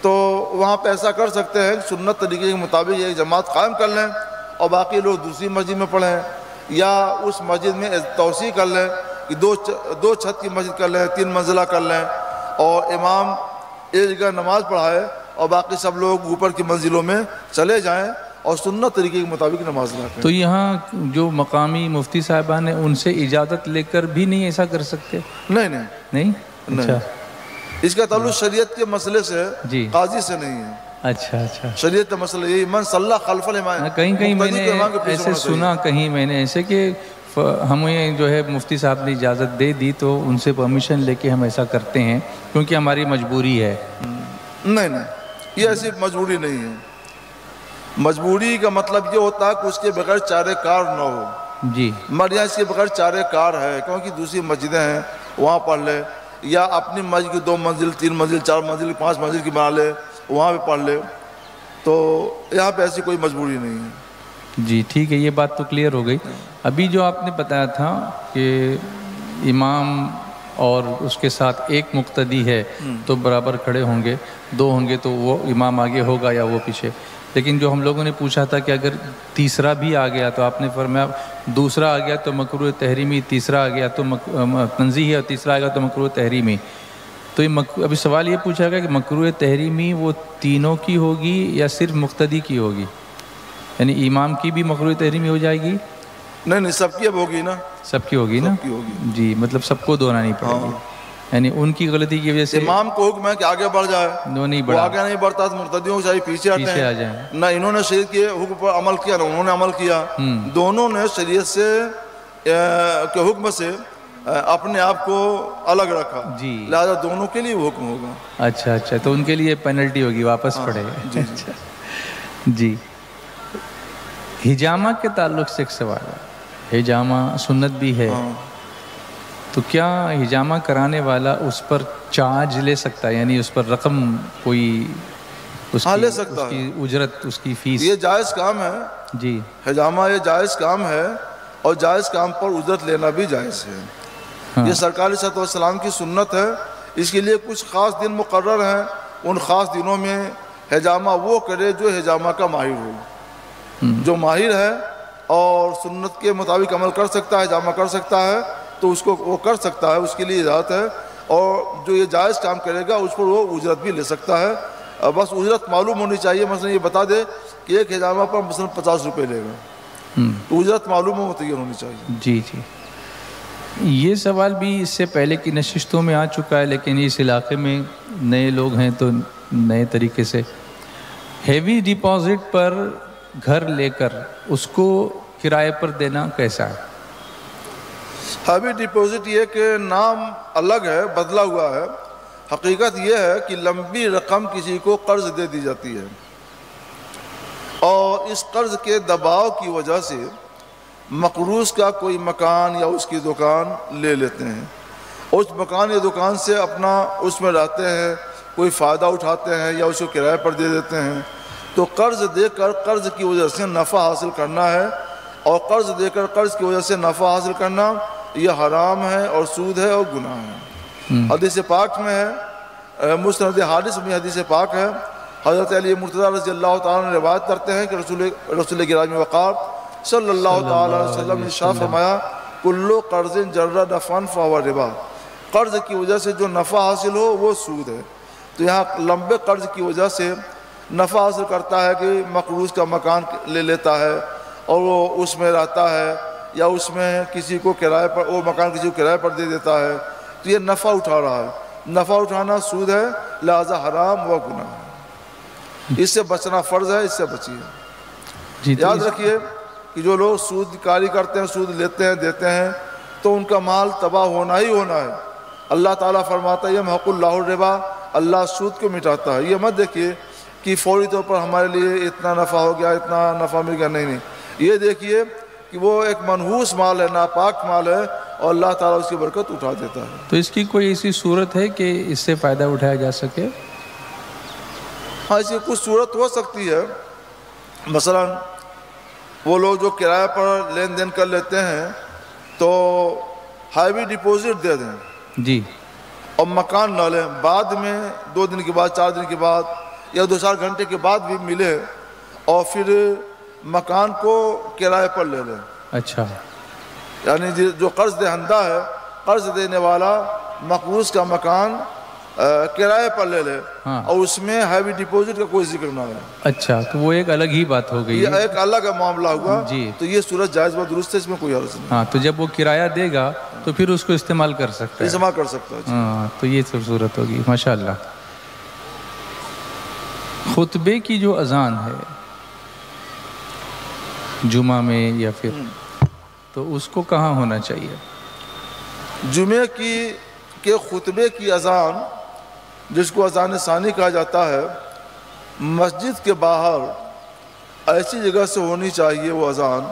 تو وہاں پہ ایسا کر سکتے ہیں، سنت طریقے کے مطابق ایک جماعت قائم کر لیں اور باقی لوگ دوسری مسجد میں پڑھیں، یا اس مسجد میں توسیع کر لیں کہ 2 چھت کی مسجد کر لیں، 3 منزلہ کر لیں، اور امام ایک جگہ نماز پڑھائے اور باقی سب لوگ اوپر کی منزلوں میں چلے جائیں اور سنت طریقے کے مطابق نماز ادا کریں۔ تو یہاں جو مقامی مفتی صاحبان ہیں ان سے اجازت لے کر بھی نہیں ایسا کر سکتے؟ نہیں؟ اچھا، اس کا تعلق شریعت کے مسئلے سے جی، قاضی سے نہیں ہے، اچھا اچھا۔ شریعت کا مسئلہ یہی من صلی خلف الامام، کہیں میں مقتدی نے کو امام کے پیچھے ایسے ہونا چاہیے۔ سنا، کہیں میں نے ایسے کہ ہمیں جو ہے مفتی صاحب نے اجازت دے دی تو ان سے پرمیشن لے کے ہم ایسا کرتے ہیں کیونکہ ہماری مجبوری ہے۔ نہیں، یہ ایسی مجبوری نہیں ہے۔ مجبوری کا مطلب یہ ہوتا ہے کہ اس کے بغیر چارہ کار نہ ہو۔ جی، ہمارے یہاں اس کے بغیر چارہ کار ہے، کیونکہ دوسری مسجدیں ہیں وہاں پڑھ لے، یا اپنی مسجد کی 2 منزل 3 منزل 4 منزل 5 منزل کی بنا لے وہاں پہ پڑھ لے، تو یہاں پہ ایسی کوئی مجبوری نہیں ہے۔ جی ٹھیک ہے، یہ بات تو کلیئر ہو گئی۔ ابھی جو آپ نے بتایا تھا کہ امام اور اس کے ساتھ 1 مقتدی ہے تو برابر کھڑے ہوں گے، 2 ہوں گے تو وہ امام آگے ہوگا یا وہ پیچھے، لیکن جو ہم لوگوں نے پوچھا تھا کہ اگر تیسرا بھی آ گیا تو آپ نے فرمایا دوسرا آ گیا تو مکروہ تحریمی، تیسرا آ گیا تو تنزیہی، اور تیسرا آ گیا تو مکروہ تحریمی۔ تو یہ ابھی سوال یہ پوچھا گیا کہ مکروہ تحریمی وہ تینوں کی ہوگی یا صرف مقتدی کی ہوگی؟ یعنی امام کی بھی مکروہ تحریمی ہو جائے گی؟ نہیں، سب کی اب ہوگی نا، سب کی ہوگی نا؟ سب کی ہوگی۔ جی، مطلب سب کو دہرانی پڑے گی، یعنی ان کی غلطی کی وجہ سے امام کو حکم ہے کہ آگے بڑھ جائے، وہ نہیں وہ بڑھا، آگے نہیں بڑھتا تو مقتدیوں کو چاہیے پیچھے پیچھے ہٹیں، آ جائیں۔ نہ انہوں نے شریعت کے حکم پر عمل کیا نہ انہوں نے عمل کیا، دونوں نے شریعت سے کے حکم سے اپنے آپ کو الگ رکھا، جی، لہذا دونوں کے لیے وہ حکم ہوگا۔ اچھا اچھا، تو ان کے لیے پینلٹی ہوگی، واپس پڑے گا۔ جی جی، حجامہ کے تعلق سے ایک سوال ہے، حجامہ سنت بھی ہے، تو کیا ہجامہ کرانے والا اس پر چارج لے سکتا ہے، یعنی اس پر رقم کوئی اس ہاں کی لے سکتا اس ہے، کی اجرت، اس کی فیس؟ یہ جائز کام ہے، جی حجامہ یہ جائز کام ہے، اور جائز کام پر اجرت لینا بھی جائز ہے۔ ہاں یہ سرکار صلی اللہ علیہ وسلم کی سنت ہے، اس کے لیے کچھ خاص دن مقرر ہیں، ان خاص دنوں میں حجامہ وہ کرے جو حجامہ کا ماہر ہو، جو ماہر ہے اور سنت کے مطابق عمل کر سکتا ہے، حجامہ کر سکتا ہے، تو اس کو وہ کر سکتا ہے، اس کے لیے اجازت ہے، اور جو یہ جائز کام کرے گا اس پر وہ اجرت بھی لے سکتا ہے، بس اجرت معلوم ہونی چاہیے۔ مثلا یہ بتا دے کہ ایک حجامہ پر مثلا 50 روپے لے گا، تو اجرت معلوم و متعین ہونی چاہیے۔ جی جی، یہ سوال بھی اس سے پہلے کی نشستوں میں آ چکا ہے، لیکن اس علاقے میں نئے لوگ ہیں تو نئے طریقے سے ہیوی ڈپازٹ پر گھر لے کر اس کو کرائے پر دینا کیسا ہے؟ ہیوی ڈپازٹ یہ کہ نام الگ ہے، بدلا ہوا ہے، حقیقت یہ ہے کہ لمبی رقم کسی کو قرض دے دی جاتی ہے، اور اس قرض کے دباؤ کی وجہ سے مقروض کا کوئی مکان یا اس کی دکان لے لیتے ہیں، اس مکان یا دکان سے اپنا اس میں رہتے ہیں، کوئی فائدہ اٹھاتے ہیں یا اس کو کرائے پر دے دیتے ہیں۔ تو قرض دے کر قرض کی وجہ سے نفع حاصل کرنا ہے، اور قرض دے کر قرض کی وجہ سے نفع حاصل کرنا یہ حرام ہے اور سود ہے اور گناہ ہے۔ حدیث پاک میں ہے، مسند حارث میں حدیث پاک ہے، حضرت علی مرتضیٰ رضی اللہ تعالیٰ نے روایت کرتے ہیں کہ رسول گرامی وقار صلی اللہ تعالیٰ علیہ وسلم نے ارشاد فرمایا، کلو قرض جر نفعا فہو ربا، قرض کی وجہ سے جو نفع حاصل ہو وہ سود ہے۔ تو یہاں لمبے قرض کی وجہ سے نفع حاصل کرتا ہے کہ مقروض کا مکان لے لیتا ہے اور وہ اس میں رہتا ہے، یا اس میں کسی کو کرائے پر، وہ مکان کسی کو کرائے پر دے دیتا ہے، تو یہ نفع اٹھا رہا ہے، نفع اٹھانا سود ہے، لہذا حرام و گناہ ہے، اس سے بچنا فرض ہے، اس سے بچیے۔ جی تو یاد رکھیے کہ جو لوگ سود کاری کرتے ہیں، سود لیتے ہیں، دیتے ہیں، تو ان کا مال تباہ ہونا ہی ہونا ہے۔ اللہ تعالیٰ فرماتا ہے یمحق اللہ الربا، اللہ سود کو مٹاتا ہے۔ یہ مت دیکھیے کہ فوری طور پر ہمارے لیے اتنا نفع ہو گیا، اتنا نفع مل گیا، نہیں، یہ دیکھیے کہ وہ ایک منحوس مال ہے، ناپاک مال ہے، اور اللہ تعالیٰ اس کی برکت اٹھا دیتا ہے۔ تو اس کی کوئی ایسی صورت ہے کہ اس سے فائدہ اٹھایا جا سکے؟ ہاں، اس کی کچھ صورت ہو سکتی ہے، مثلا وہ لوگ جو کرایہ پر لین دین کر لیتے ہیں تو ہیوی ڈپازٹ دے دیں جی، اور مکان نہ لیں، بعد میں 2 دن کے بعد، 4 دن کے بعد یا 2-4 گھنٹے کے بعد بھی ملے، اور پھر مکان کو کرائے پر لے لیں۔ اچھا، یعنی جو قرض دہندہ ہے، قرض دینے والا مقروض کا مکان کرائے پر لے لے، ہاں، اور اس میں ہیوی ڈپازٹ کا کوئی ذکر نہ ہے، اچھا، تو وہ ایک الگ ہی بات ہو گئی یہ ایک الگ معاملہ ہوا، جی۔ تو یہ صورت جائز و درست ہے، اس میں کوئی عرض نہیں، ہاں، تو جب وہ کرایہ دے گا تو پھر اس کو استعمال کر سکتا ہے، استعمال کر سکتا ہے۔ ہاں، تو یہ سب صورت ہوگی۔ ماشاء اللہ۔ خطبے کی جو اذان ہے جمعہ میں یا پھر، تو اس کو کہاں ہونا چاہیے؟ جمعے کے خطبے کی اذان، جس کو اذان ثانی کہا جاتا ہے، مسجد کے باہر ایسی جگہ سے ہونی چاہیے وہ اذان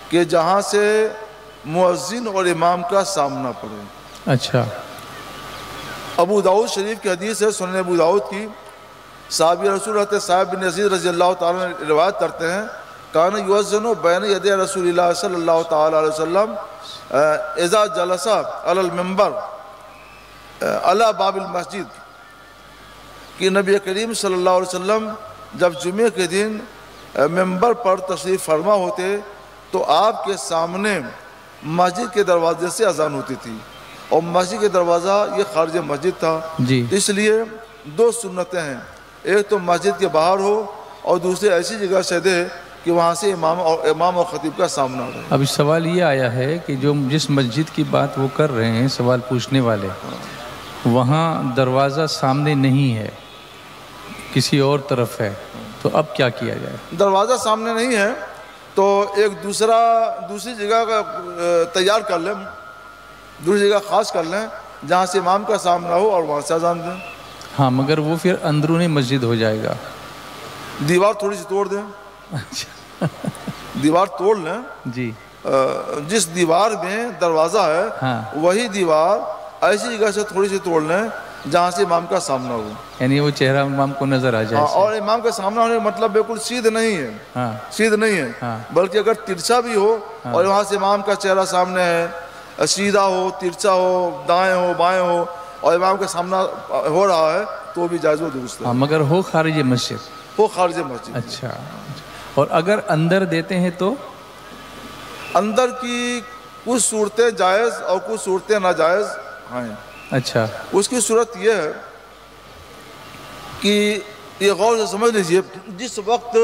کہ جہاں سے مؤذن اور امام کا سامنا پڑے۔ اچھا، ابو داؤد شریف کی حدیث ہے، سنن ابو داؤد کی، صحابی رسول حضرت صاحب بن یزید رضی اللہ تعالیٰ نے روایت کرتے ہیں، کان یؤذن بین یدی رسول اللہ صلی اللہ تعالیٰ علیہ وسلم اذا جلس علی المنبر علی باب المسجد، کہ نبی کریم صلی اللہ علیہ وسلم جب جمعے کے دن منبر پر تشریف فرما ہوتے تو آپ کے سامنے مسجد کے دروازے سے اذان ہوتی تھی، اور مسجد کے دروازہ یہ خارج مسجد تھا، جی، اس لیے 2 سنتیں ہیں، ایک تو مسجد کے باہر ہو، اور دوسری ایسی جگہ سے دے کہ وہاں سے امام اور خطیب کا سامنا رہے۔ اب سوال یہ آیا ہے کہ جس مسجد کی بات وہ کر رہے ہیں سوال پوچھنے والے، وہاں دروازہ سامنے نہیں ہے، کسی اور طرف ہے، تو اب کیا کیا جائے؟ دروازہ سامنے نہیں ہے تو ایک دوسری جگہ کا تیار کر لیں، دوسری جگہ خاص کر لیں جہاں سے امام کا سامنا ہو، اور وہاں سے اذان دیں۔ ہاں، مگر وہ پھر اندرونی مسجد ہو جائے گا۔ دیوار تھوڑی سی توڑ دیں، اچھا، دیوار توڑ لیں، جی، جس دیوار میں دروازہ ہے ہاں وہی دیوار ایسی جگہ سے تھوڑی سی توڑ لیں جہاں سے امام کا سامنا ہو. یعنی وہ چہرہ امام کو نظر آ جائے. اور امام کا سامنا ہونے کا مطلب بالکل سیدھ نہیں ہے, ہاں سیدھ نہیں ہے, ہاں بلکہ اگر ترچھا بھی ہو اور وہاں سے امام کا چہرہ سامنے ہے, سیدھا ہو, ترچھا ہو, دائیں ہو, بائیں ہو, اور امام کا سامنا ہو رہا ہے تو بھی جائز و درست ہے. ہاں مگر ہو خارج مسجد. وہ خارج مسجد. اچھا. اور اگر اندر دیتے ہیں تو اندر کی کچھ صورتیں جائز اور کچھ صورتیں ناجائز ہیں. اچھا. اس کی صورت یہ ہے کہ یہ غور سے سمجھ لیجئے, جس وقت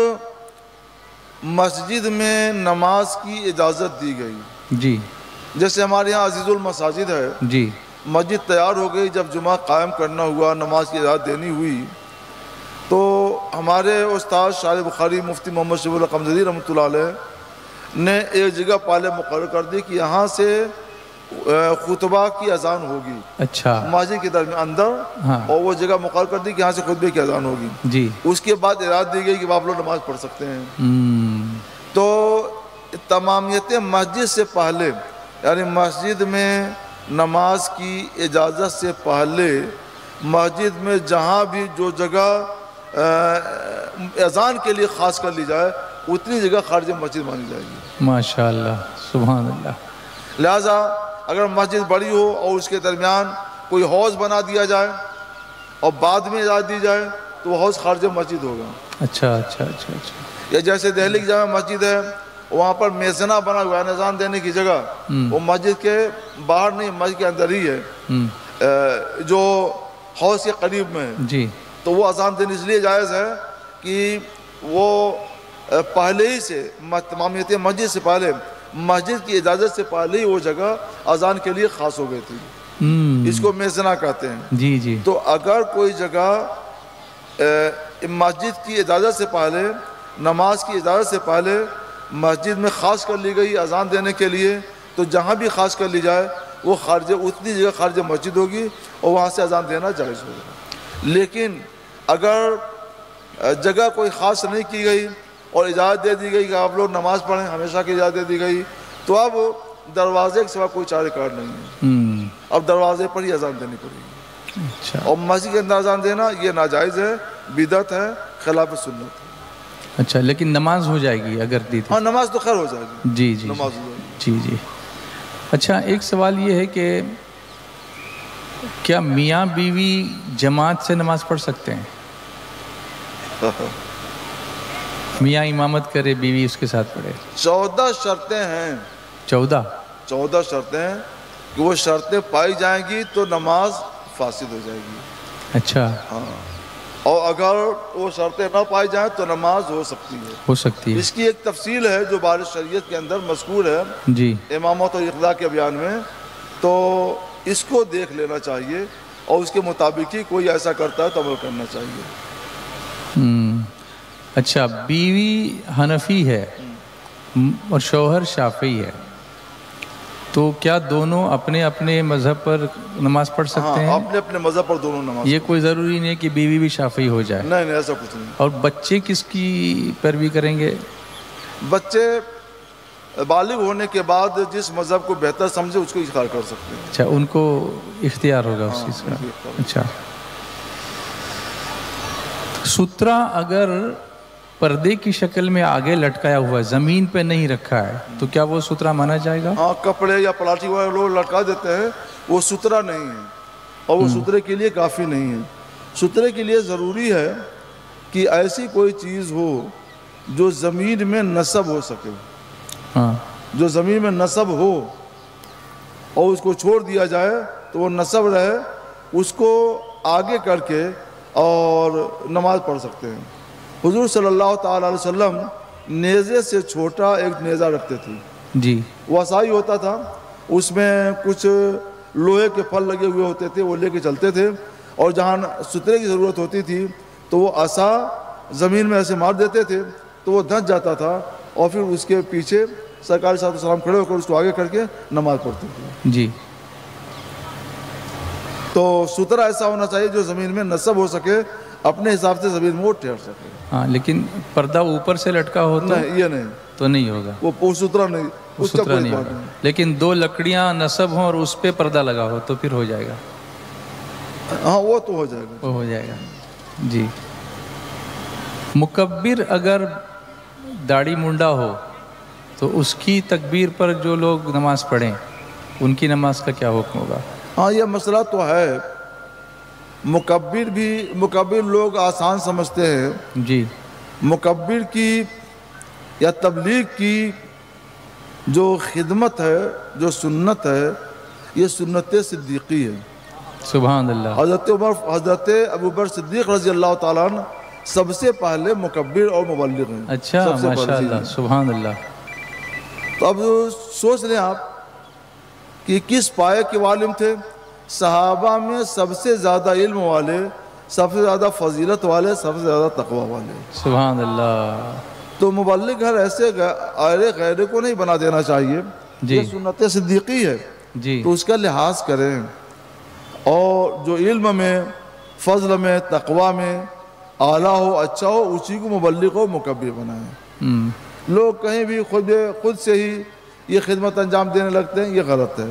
مسجد میں نماز کی اجازت دی گئی, جی جیسے ہمارے یہاں عزیز المساجد ہے, جی مسجد تیار ہو گئی, جب جمعہ قائم کرنا ہوا, نماز کی اجازت دینی ہوئی, تو ہمارے استاد شارح بخاری مفتی محمد شفیع اللہ قمصدی رحمۃ اللہ علیہ نے ایک جگہ پہلے مقرر کر دی کہ یہاں سے خطبہ کی اذان ہوگی. اچھا. مسجد کے درمیان اندر, ہاں اور وہ جگہ مقرر کر دی کہ یہاں سے خطبے کی اذان ہوگی. جی. اس کے بعد اجازت دی گئی کہ آپ لوگ نماز پڑھ سکتے ہیں. تو تمامیت مسجد سے پہلے, یعنی مسجد میں نماز کی اجازت سے پہلے مسجد میں جہاں بھی جو جگہ اذان کے لیے خاص کر لی جائے اتنی جگہ خارج مسجد مانی جائے گی. ماشاء اللہ, سبحان اللہ. لہٰذا اگر مسجد بڑی ہو اور اس کے درمیان کوئی حوض بنا دیا جائے اور بعد میں اجازت دی جائے تو وہ حوض خارج مسجد ہوگا. اچھا اچھا اچھا اچھا. یا جیسے دہلی کی جامع مسجد ہے, وہاں پر میزنا بنا ہوا ہے اذان دینے کی جگہ, وہ مسجد کے باہر نہیں, مسجد کے اندر ہی ہے, جو حوض کے قریب میں ہے. جی. تو وہ اذان دینے اس لیے جائز ہے کہ وہ پہلے ہی سے تمامیت مسجد سے پہلے, مسجد کی اجازت سے پہلے ہی وہ جگہ اذان کے لیے خاص ہو گئی تھی. اس کو میزنا کہتے ہیں. جی جی. تو اگر کوئی جگہ مسجد کی اجازت سے پہلے, نماز کی اجازت سے پہلے مسجد میں خاص کر لی گئی اذان دینے کے لیے, تو جہاں بھی خاص کر لی جائے وہ خارج, اتنی جگہ خارج مسجد ہوگی اور وہاں سے اذان دینا جائز ہوگا. لیکن اگر جگہ کوئی خاص نہیں کی گئی اور اجازت دے دی گئی کہ آپ لوگ نماز پڑھیں, ہمیشہ کی اجازت دے دی گئی, تو اب دروازے کے سوا کوئی چارہ کار نہیں ہے, اب دروازے پر ہی اذان دینی پڑے گی. اچھا. اور مسجد کے اندر اذان دینا یہ ناجائز ہے, بدعت ہے, خلاف سنت ہے. اچھا, لیکن نماز ہو جائے گی اگر دی تھی. ہاں نماز تو خیر ہو جائے گی. جی جی نماز ہو جائے گی. جی جی. اچھا, ایک سوال یہ ہے کہ کیا میاں بیوی جماعت سے نماز پڑھ سکتے ہیں؟ میاں امامت کرے, بیوی اس کے ساتھ پڑھے. 14 شرطیں ہیں. 14 شرطیں ہیں کہ وہ شرطیں پائی جائیں گی تو نماز فاسد ہو جائے گی. اچھا. ہاں, اور اگر وہ شرطیں نہ پائی جائیں تو نماز ہو سکتی ہے. ہو سکتی ہے. اس کی ایک تفصیل ہے جو بار شریعت کے اندر مذکور ہے جی. امامت اور اقتداء کے بیان میں, تو اس کو دیکھ لینا چاہیے اور اس کے مطابق ہی کوئی ایسا کرتا ہے تو عمل کرنا چاہیے. اچھا, بیوی حنفی ہے اور شوہر شافعی ہے, تو کیا دونوں اپنے اپنے مذہب پر نماز پڑھ سکتے ہیں؟ اپنے اپنے مذہب پر دونوں نماز. یہ کوئی ضروری نہیں ہے کہ بیوی بھی شافعی ہو جائے؟ نہیں, ایسا کچھ نہیں. اور بچے کس کی پیروی کریں گے؟ بچے بالغ ہونے کے بعد جس مذہب کو بہتر سمجھے اس کو اختیار کر سکتے ہیں. اچھا, ان کو اختیار ہوگا اس چیز کا. اچھا. سترہ اگر پردے کی شکل میں آگے لٹکایا ہوا ہے, زمین پہ نہیں رکھا ہے, تو کیا وہ سترہ مانا جائے گا؟ ہاں, کپڑے یا پلاسٹک والے لوگ لٹکا دیتے ہیں, وہ سترہ نہیں ہے اور وہ سترے کے لیے کافی نہیں ہے. سترے کے لیے ضروری ہے کہ ایسی کوئی چیز ہو جو زمین میں نصب ہو سکے. ہاں, جو زمین میں نصب ہو اور اس کو چھوڑ دیا جائے تو وہ نصب رہے, اس کو آگے کر کے اور نماز پڑھ سکتے ہیں. حضور صلی اللہ تعالی علیہ وسلم نیزے سے چھوٹا ایک نیزہ رکھتے تھے. جی. وہ عصائی ہوتا تھا, اس میں کچھ لوہے کے پھل لگے ہوئے ہوتے تھے, وہ لے کے چلتے تھے, اور جہاں سترے کی ضرورت ہوتی تھی تو وہ عصا زمین میں ایسے مار دیتے تھے تو وہ دھنس جاتا تھا, اور پھر اس کے پیچھے سرکار صلی اللہ علیہ وسلم کھڑے ہو کر اس کو آگے کر کے نماز پڑھتے تھے. جی. تو سترہ ایسا ہونا چاہیے جو زمین میں نصب ہو سکے, اپنے حساب سے زمین میں وہ ٹھہر سکے. ہاں لیکن پردہ اوپر سے لٹکا ہو تو نہیں یہ نہیں, تو نہیں ہوگا, وہ ستھرا نہیں, اس کا ستھرا کوئی نہیں بات ہوگا. لیکن 2 لکڑیاں نصب ہوں اور اس پہ پردہ لگا ہو تو پھر ہو جائے گا. ہاں وہ تو ہو جائے گا, وہ ہو جائے گا. جی. مکبر اگر داڑھی منڈا ہو تو اس کی تکبیر پر جو لوگ نماز پڑھیں ان کی نماز کا کیا حکم ہوگا؟ ہاں یہ مسئلہ تو ہے. مکبر لوگ آسان سمجھتے ہیں. جی. مکبر کی یا تبلیغ کی جو خدمت ہے, جو سنت ہے, یہ سنت صدیقی ہے. سبحان اللہ. حضرت ابوبکر صدیق رضی اللہ تعالیٰ عنہ سب سے پہلے مکبر اور مبلغ ہیں. اچھا ماشاء اللہ, سبحان اللہ. تو اب سوچ لیں آپ کہ کس پائے کے عالم تھے. صحابہ میں سب سے زیادہ علم والے, سب سے زیادہ فضیلت والے, سب سے زیادہ تقوی والے. سبحان اللہ. تو مبلغ گھر ایسے غیر کو نہیں بنا دینا چاہیے. یہ سنت صدیقی ہے. جی. تو اس کا لحاظ کریں, اور جو علم میں, فضل میں, تقوی میں اعلیٰ ہو, اچھا ہو, اسی کو مبلغ و مکبر بنائیں. لوگ کہیں بھی خود سے ہی یہ خدمت انجام دینے لگتے ہیں, یہ غلط ہے.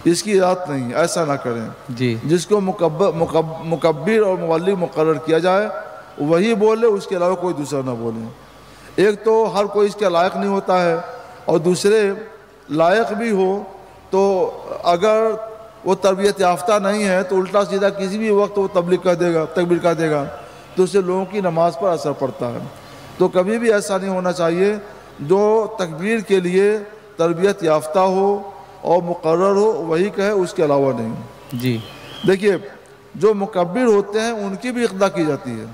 اس کی اجازت نہیں, ایسا نہ کریں. جی. جس کو مکبر اور مبلغ مقرر کیا جائے وہی بولے, اس کے علاوہ کوئی دوسرا نہ بولے. ایک تو ہر کوئی اس کے لائق نہیں ہوتا ہے, اور دوسرے لائق بھی ہو تو اگر وہ تربیت یافتہ نہیں ہے تو الٹا سیدھا کسی بھی وقت وہ تکبیر کر دے گا, تو اس سے لوگوں کی نماز پر اثر پڑتا ہے. تو کبھی بھی ایسا نہیں ہونا چاہیے. جو تکبیر کے لیے تربیت یافتہ ہو اور مقرر ہو وہی کہے, اس کے علاوہ نہیں. جی. دیکھیے جو مکبر ہوتے ہیں ان کی بھی اقتدا کی جاتی ہے.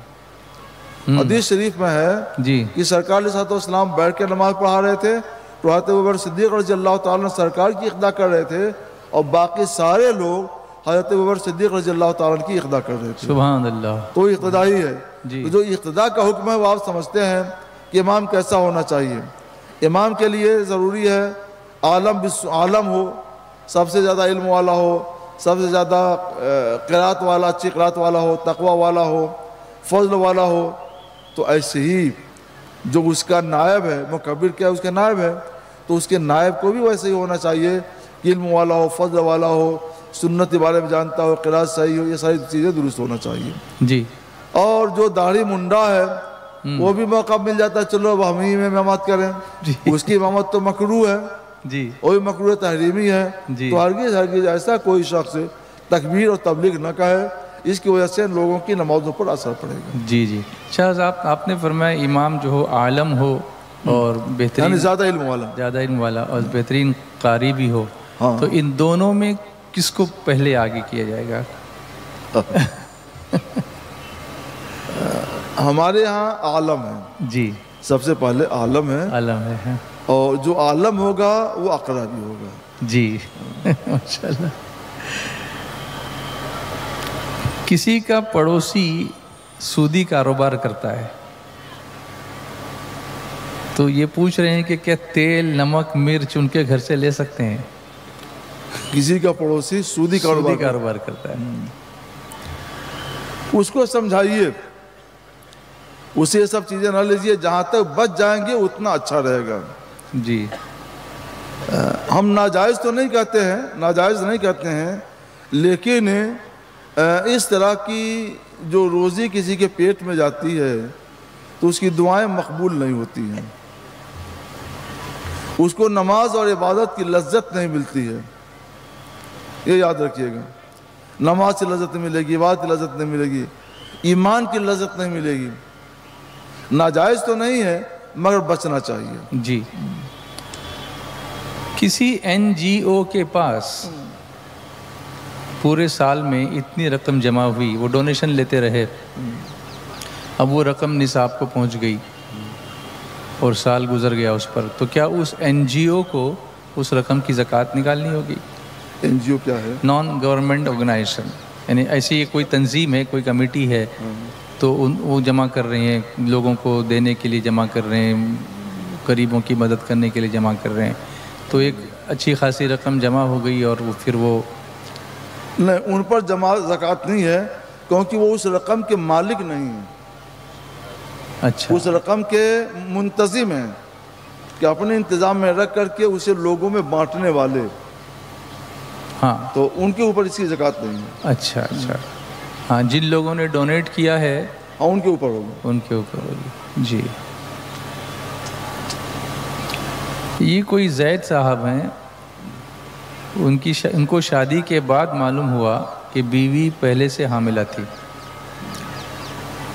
حدیث شریف میں ہے جی. کہ سرکار علیہ السلام بیٹھ کے نماز پڑھا رہے تھے, تو حضرت ابوبکر صدیق رضی اللہ تعالیٰ سرکار کی اقتدا کر رہے تھے, اور باقی سارے لوگ حضرت ابوبکر صدیق رضی اللہ تعالیٰ کی اقتدا کر رہے تھے. سبحان اللہ. تو اقتدا ہی ہے. جی. جو اقتدا کا حکم ہے وہ آپ سمجھتے ہیں کہ امام کیسا ہونا چاہیے. امام کے لیے ضروری ہے عالم ہو, سب سے زیادہ علم والا ہو, سب سے زیادہ قرات والا, اچھی قرات والا ہو, تقوی والا ہو, فضل والا ہو. تو ایسے ہی جو اس کا نائب ہے, مکبر کیا اس کا نائب ہے, تو اس کے نائب کو بھی ویسے ہی ہونا چاہیے کہ علم والا ہو, فضل والا ہو, سنت کے بارے میں جانتا ہو, قرات صحیح ہو, یہ ساری چیزیں درست ہونا چاہیے. جی. اور جو داڑھی منڈا ہے وہ بھی موقع مل جاتا ہے, چلو اب ہم ہی میں امامت کریں. اس کی امامت تو مکروہ ہے. جی. وہ بھی مکروہ تحریمی ہے. تو ہرگز ایسا کوئی شخص تکبیر اور تبلیغ نہ کہے, اس کی وجہ سے لوگوں کی نمازوں پر اثر پڑے گا. جی. جی. شاہ صاحب آپ نے فرمایا امام جو ہو عالم ہو اور بہترین, یعنی زیادہ علم والا اور بہترین قاری بھی ہو. تو ان دونوں میں کس کو پہلے آگے کیا جائے گا؟ ہمارے ہاں عالم ہے. جی. سب سے پہلے عالم ہے, اور جو عالم ہوگا وہ اقرا بھی ہوگا. جی. ماشاءاللہ. کسی کا پڑوسی سودی کاروبار کرتا ہے تو یہ پوچھ رہے ہیں کہ کیا تیل, نمک, مرچ ان کے گھر سے لے سکتے ہیں؟ کسی کا پڑوسی سودی کاروبار کرتا ہے, اس کو سمجھائیے, اسے یہ سب چیزیں نہ لیجیے, جہاں تک بچ جائیں گے اتنا اچھا رہے گا. جی. ہم ناجائز تو نہیں کہتے ہیں, لیکن اس طرح کی جو روزی کسی کے پیٹ میں جاتی ہے تو اس کی دعائیں مقبول نہیں ہوتی ہیں, اس کو نماز اور عبادت کی لذت نہیں ملتی ہے. یہ یاد رکھیے گا, نماز کی لذت نہیں ملے گی, عبادت کی لذت نہیں ملے گی, ایمان کی لذت نہیں ملے گی. ناجائز تو نہیں ہے مگر بچنا چاہیے. جی. کسی NGO کے پاس پورے سال میں اتنی رقم جمع ہوئی, وہ ڈونیشن لیتے رہے, اب وہ رقم نصاب کو پہنچ گئی اور سال گزر گیا اس پر, تو کیا اس NGO کو اس رقم کی زکوٰۃ نکالنی ہوگی؟ NGO کیا ہے؟ نان گورنمنٹ آرگنائزیشن, یعنی ایسی کوئی تنظیم ہے, کوئی کمیٹی ہے, تو وہ جمع کر رہے ہیں, لوگوں کو دینے کے لیے جمع کر رہے ہیں, غریبوں کی مدد کرنے کے لیے جمع کر رہے ہیں, تو ایک اچھی خاصی رقم جمع ہو گئی اور پھر وہ نہیں, ان پر زکوٰۃ نہیں ہے. کیونکہ وہ اس رقم کے مالک نہیں ہیں، اچھا اس رقم کے منتظم ہیں کہ اپنے انتظام میں رکھ کر کے اسے لوگوں میں بانٹنے والے، ہاں تو ان کے اوپر اس کی زکوٰۃ نہیں ہے۔ اچھا اچھا ہاں، جن لوگوں نے ڈونیٹ کیا ہے ہاں ان کے اوپر ہوگا۔ ان کے اوپر ہوگی جی۔ یہ کوئی زید صاحب ہیں، ان کو شادی کے بعد معلوم ہوا کہ بیوی پہلے سے حاملہ تھی،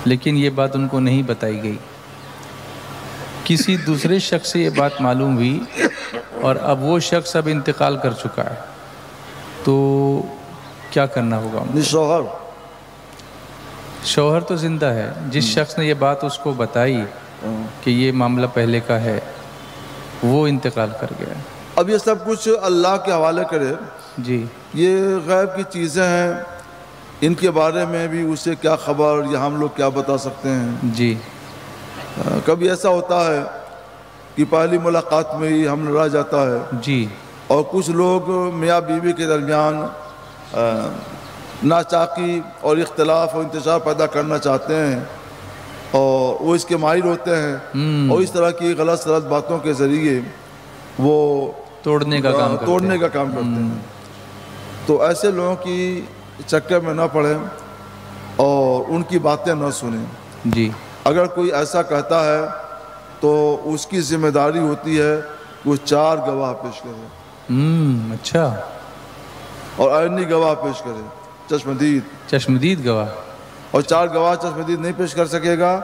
لیکن یہ بات ان کو نہیں بتائی گئی۔ کسی دوسرے شخص سے یہ بات معلوم ہوئی اور اب وہ شخص اب انتقال کر چکا ہے، تو کیا کرنا ہوگا ان کو؟ شوہر تو زندہ ہے، جس شخص نے یہ بات اس کو بتائی کہ یہ معاملہ پہلے کا ہے وہ انتقال کر گیا۔ اب یہ سب کچھ اللہ کے حوالے کرے، جی یہ غیب کی چیزیں ہیں، ان کے بارے میں بھی اسے کیا خبر، یا ہم لوگ کیا بتا سکتے ہیں۔ جی کبھی ایسا ہوتا ہے کہ پہلی ملاقات میں ہی ہم رہ جاتا ہے، جی اور کچھ لوگ میاں بیوی کے درمیان ناچاقی اور اختلاف اور انتشار پیدا کرنا چاہتے ہیں، اور وہ اس کے ماہر ہوتے ہیں، اور اس طرح کی غلط سلط باتوں کے ذریعے وہ توڑنے کا کام کرتے ہیں۔ تو ایسے لوگوں کی چکر میں نہ پڑیں اور ان کی باتیں نہ سنیں۔ جی اگر کوئی ایسا کہتا ہے تو اس کی ذمہ داری ہوتی ہے کہ وہ 4 گواہ پیش کرے، اچھا، اور عینی گواہ پیش کرے، چشمدید گواہ، اور 4 گواہ چشمدید نہیں پیش کر سکے گا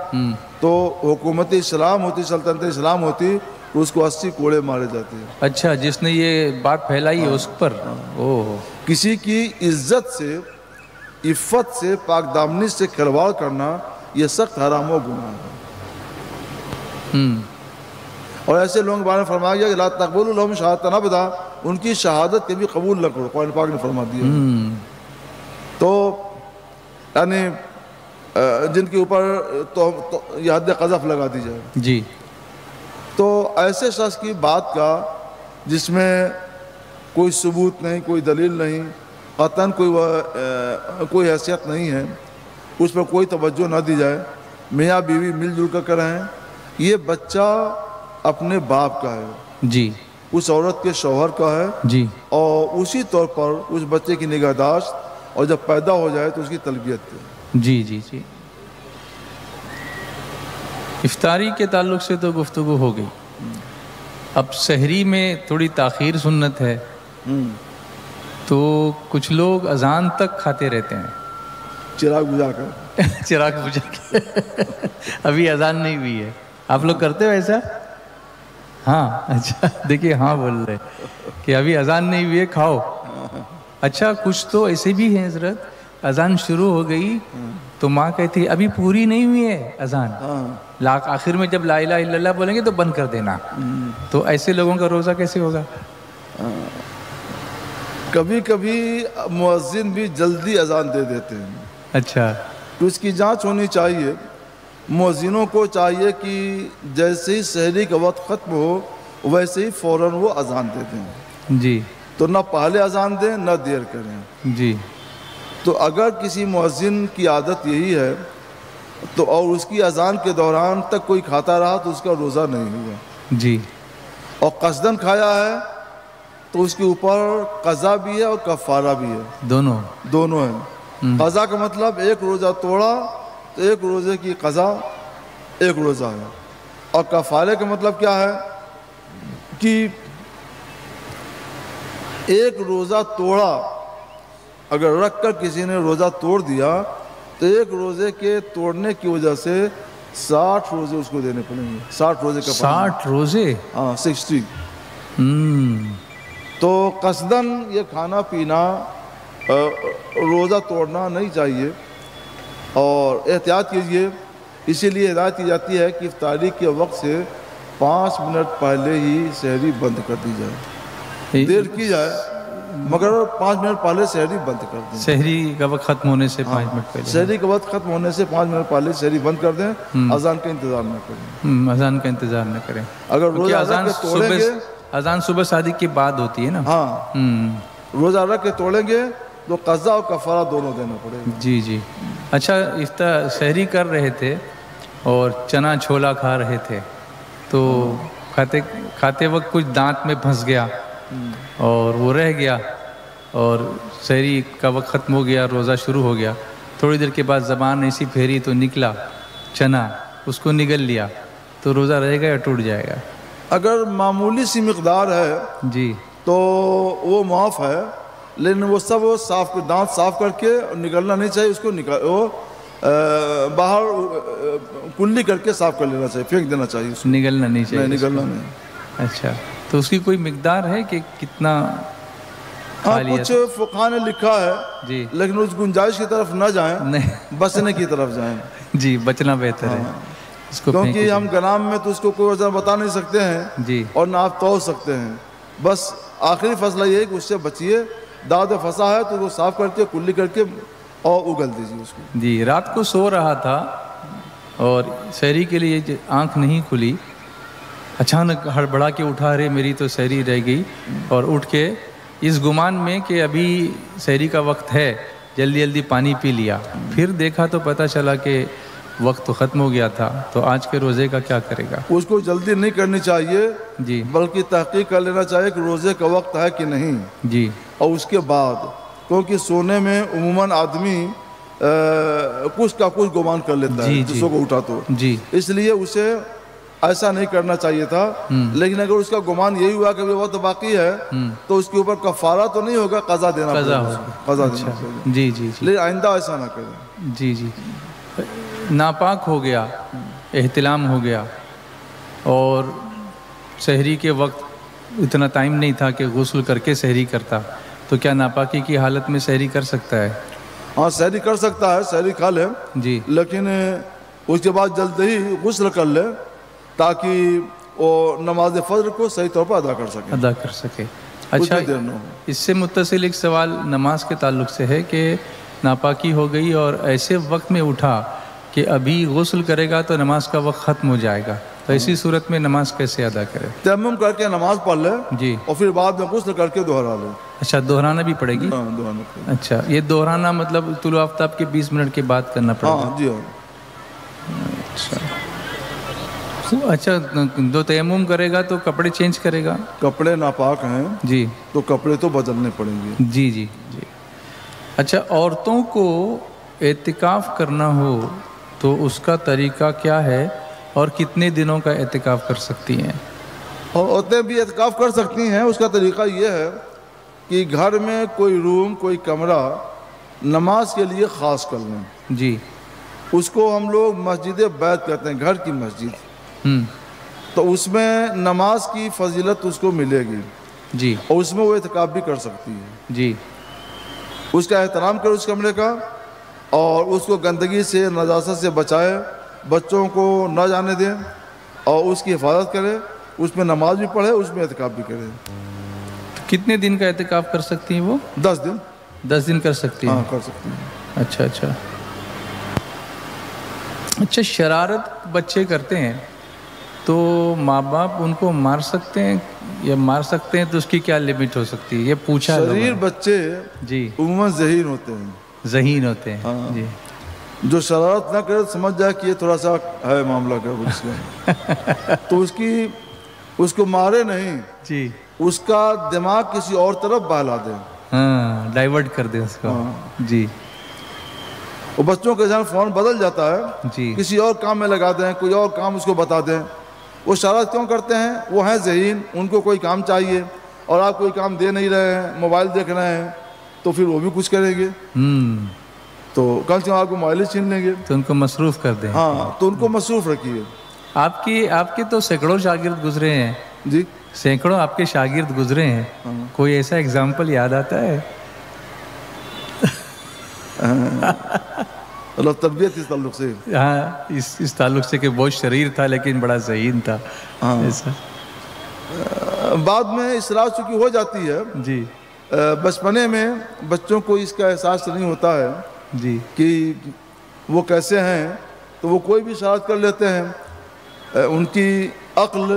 تو حکومت اسلام ہوتی، سلطنت اسلام ہوتی، تو اس کو 80 کوڑے مارے جاتے ہیں۔ اچھا، جس نے یہ بات پھیلائی ہے اس پر کسی کی عزت سے، عفت سے، پاک دامنی سے کھلواڑ کرنا یہ سخت حرام و گناہ ہے۔ اور ایسے لوگوں کے بارے میں فرمایا گیا کہ لا تقبلوا لهم شہادۃ ابدا، ان کی شہادت کبھی قبول نہ کرو، قرآن پاک نے فرما دیا۔ تو یعنی جن کے اوپر یہ حد قذف لگا دی جائے، جی، تو ایسے شخص کی بات کا جس میں کوئی ثبوت نہیں، کوئی دلیل نہیں، قطعاً کوئی حیثیت نہیں ہے، اس پر کوئی توجہ نہ دی جائے، میاں بیوی مل جل کر رہیں۔ یہ بچہ اپنے باپ کا ہے، جی، اس عورت کے شوہر کا ہے، جی، اور اسی طور پر اس بچے کی نگہداشت، اور جب پیدا ہو جائے تو اس کی تربیت ہے۔ جی جی جی۔ افطاری کے تعلق سے تو گفتگو ہو گئی، اب سحری میں تھوڑی تاخیر سنت ہے، تو کچھ لوگ اذان تک کھاتے رہتے ہیں، چراغ بجھا کر چراغ بجھا کے ابھی اذان نہیں ہوئی ہے۔ آپ لوگ کرتے ہو ایسا؟ ہاں، اچھا، دیکھیے، ہاں بول رہے کہ ابھی اذان نہیں ہوئی ہے، کھاؤ۔ اچھا، کچھ تو ایسے بھی ہیں حضرت، اذان شروع ہو گئی تو ماں کہتی ہے ابھی پوری نہیں ہوئی ہے اذان، آخر میں جب لا الہ الا اللہ بولیں گے تو بند کر دینا۔ تو ایسے لوگوں کا روزہ کیسے ہوگا؟ کبھی کبھی مؤذن بھی جلدی اذان دے دیتے ہیں، اچھا، تو اس کی جانچ ہونی چاہیے۔ مؤذنوں کو چاہیے کہ جیسے ہی سحری کا وقت ختم ہو ویسے ہی فوراً وہ اذان دے دیں، جی، تو نہ پہلے اذان دیں نہ دیر کریں۔ جی، تو اگر کسی مؤذن کی عادت یہی ہے تو اور اس کی اذان کے دوران تک کوئی کھاتا رہا تو اس کا روزہ نہیں ہوا، جی، اور قصداً کھایا ہے تو اس کے اوپر قضا بھی ہے اور کفارہ بھی ہے، دونوں ہیں۔ قضا کا مطلب ایک روزہ توڑا تو ایک روزے کی قضا ایک روزہ ہے، اور کفارے کا مطلب کیا ہے کہ ایک روزہ توڑا اگر رکھ کر کسی نے روزہ توڑ دیا تو ایک روزے کے توڑنے کی وجہ سے 60 روزے اس کو دینے پڑیں گے، 60 روزے کا 60 روزے، ہاں 60۔ تو قصداً یہ کھانا پینا، روزہ توڑنا نہیں چاہیے، اور احتیاط کیجیے۔ اسی لیے ہدایت کی جاتی ہے کہ افطاری کے وقت سے 5 منٹ پہلے ہی سحری بند کر دی جائے، دیر کی جائے مگر 5 منٹ پہلے سحری بند کر دیں۔ سحری کا وقت ختم ہونے سے 5 منٹ پہلے، سحری کا وقت ختم ہونے سے 5 منٹ پہلے سحری بند کر دیں، اذان کا انتظار نہ کریں۔ اذان کا انتظار نہ کریں، اگر روزہ رکھ کے توڑیں گے، اذان صبح صادق کے بعد ہوتی ہے نا، ہاں، روزہ رکھ کے توڑیں گے تو قضا اور کفارہ دونوں دینا پڑے گا۔ جی جی۔ اچھا سحری کر رہے تھے اور چنا چھولا کھا رہے تھے تو کھاتے وقت کچھ دانت میں پھنس گیا اور وہ رہ گیا اور سحری کا وقت ختم ہو گیا، روزہ شروع ہو گیا. تھوڑی دیر کے بعد زبان ایسی پھیری تو نکلا چنا، اس کو نگل لیا تو روزہ رہے گا یا ٹوٹ جائے گا؟ اگر معمولی سی مقدار ہے جی تو وہ معاف ہے، لیکن وہ سب صاف دانت صاف کر کے نکلنا نہیں چاہیے، اس کو وہ باہر کلی کر کے صاف کر لینا چاہیے، پھینک دینا چاہیے اس کو. نگلنا نہیں چاہیے؟ نہیں، نگلنا نہیں. اچھا، تو اس کی کوئی مقدار ہے کہ کتنا؟ ہاں، کچھ فقہاء نے لکھا ہے جی، لیکن اس گنجائش کی طرف نہ جائیں، نہیں بچنے کی طرف جائیں. جی، بچنا بہتر ہے اس کو، کیونکہ ہم گرام میں تو اس کو کوئی وزن بتا نہیں سکتے ہیں جی، اور نہ آپ توڑ سکتے ہیں. بس آخری فیصلہ یہ ہے کہ اس سے بچیے. دانت پھنسا ہے تو وہ صاف کر کے کلی کر کے اور اگل دیجیے اس کو. جی. رات کو سو رہا تھا اور سحری کے لیے آنکھ نہیں کھلی، اچانک ہڑبڑا کے اٹھا رہے میری تو سحری رہ گئی، اور اٹھ کے اس گمان میں کہ ابھی سحری کا وقت ہے جلدی جلدی پانی پی لیا. پھر دیکھا تو پتہ چلا کہ وقت تو ختم ہو گیا تھا. تو آج کے روزے کا کیا کرے گا؟ اس کو جلدی نہیں کرنی چاہیے جی بلکہ تحقیق کر لینا چاہیے کہ روزے کا وقت ہے کہ نہیں. جی. اور اس کے بعد، کیونکہ سونے میں عموماً آدمی کچھ کا کچھ گمان کر لیتا ہے جسوں کو اٹھا تو، جی، اس لیے اسے ایسا نہیں کرنا چاہیے تھا. لیکن اگر اس کا گمان یہی ہوا کہ وقت باقی ہے تو اس کے اوپر کفارہ تو نہیں ہوگا، قضا دینا پڑے گا. قضا دینا پڑے گا. جی جی. لیکن آئندہ ایسا نہ کریں. جی جی. ناپاک ہو گیا، احتلام ہو گیا اور سحری کے وقت اتنا ٹائم نہیں تھا کہ غسل کر کے سحری کرتا، تو کیا ناپاکی کی حالت میں سحری کر سکتا ہے؟ ہاں، سحری کر سکتا ہے، سحری کھا لے. جی. لیکن اس کے بعد جلد ہی غسل کر لے تاکہ وہ نماز فجر کو صحیح طور پر ادا کر سکے. اچھا، اس سے متصل ایک سوال نماز کے تعلق سے ہے کہ ناپاکی ہو گئی اور ایسے وقت میں اٹھا کہ ابھی غسل کرے گا تو نماز کا وقت ختم ہو جائے گا، تو ایسی صورت میں نماز کیسے ادا کرے؟ تیمم کر کے نماز پڑھ لے جی، اور پھر بعد میں غسل کر کے دوہرا لے. اچھا، دہرانا بھی پڑے گی؟ ہاں، دہرانا پڑے گا. اچھا، یہ دہرانا مطلب طلوع آفتاب کے 20 منٹ کے بعد کرنا پڑے گا؟ ہاں جی. ہاں. اچھا، دو تیمم کرے گا تو کپڑے چینج کرے گا؟ کپڑے ناپاک ہیں جی، تو کپڑے تو بدلنے پڑیں گے. جی جی جی. اچھا، عورتوں کو اعتکاف کرنا ہو تو اس کا طریقہ کیا ہے اور کتنے دنوں کا اعتکاف کر سکتی ہیں؟ عورتیں بھی اعتکاف کر سکتی ہیں. اس کا طریقہ یہ ہے کہ گھر میں کوئی روم، کوئی کمرہ نماز کے لیے خاص کر لیں. جی. اس کو ہم لوگ مسجد بیت کہتے ہیں، گھر کی مسجد. تو اس میں نماز کی فضیلت اس کو ملے گی. جی. اور اس میں وہ اعتکاف بھی کر سکتی ہے. جی. اس کا احترام کرے اس کمرے کا، اور اس کو گندگی سے، نجاست سے بچائے، بچوں کو نہ جانے دیں اور اس کی حفاظت کرے. اس میں نماز بھی پڑھے، اس میں اعتکاف بھی کرے. کتنے دن کا اعتکاف کر سکتی ہیں وہ؟ 10 دن. 10 دن کر سکتی ہیں؟ ہاں، کر سکتی ہیں. اچھا اچھا. اچھا، شرارت بچے کرتے ہیں تو ماں باپ ان کو مار سکتے ہیں یا مار سکتے ہیں تو اس کی کیا لمٹ ہو سکتی ہے؟ یہ پوچھا. شریر بچے جی عموماً ذہین ہوتے ہیں. ذہین ہوتے ہیں. ہاں. جی. جو شرارت نہ کرے سمجھ جائے کہ یہ تھوڑا سا ہے معاملہ کیا اس کا تو اس کو مارے نہیں. جی. اس کا دماغ کسی اور طرف بہلا دیں. ہاں، ڈائیورٹ کر دیں اس کو. جی. وہ بچوں کا ذہن فوراً بدل جاتا ہے. جی. کسی اور کام میں لگا دیں، کوئی اور کام اس کو بتا دیں. وہ شرارت کیوں کرتے ہیں؟ وہ ہیں ذہین، ان کو کوئی کام چاہیے اور آپ کوئی کام دے نہیں رہے ہیں، موبائل دیکھ رہے ہیں، تو پھر وہ بھی کچھ کریں گے. تو کل سے آپ کو موبائل چھین لیں گے. تو ان کو مصروف کر دیں. ہاں، تو ان کو مصروف رکھیے. آپ کے تو سینکڑوں شاگرد گزرے ہیں. جی. سینکڑوں آپ کے شاگرد گزرے ہیں. کوئی ایسا ایگزامپل یاد آتا ہے؟ اللہ تربیت اس تعلق سے. ہاں، اس تعلق سے کہ بہت شریر تھا لیکن بڑا ذہین تھا. ایسا بعد میں اصلاح چونکہ ہو جاتی ہے. جی. بچپنے میں بچوں کو اس کا احساس نہیں ہوتا ہے جی کہ وہ کیسے ہیں، تو وہ کوئی بھی شرارت کر لیتے ہیں. ان کی عقل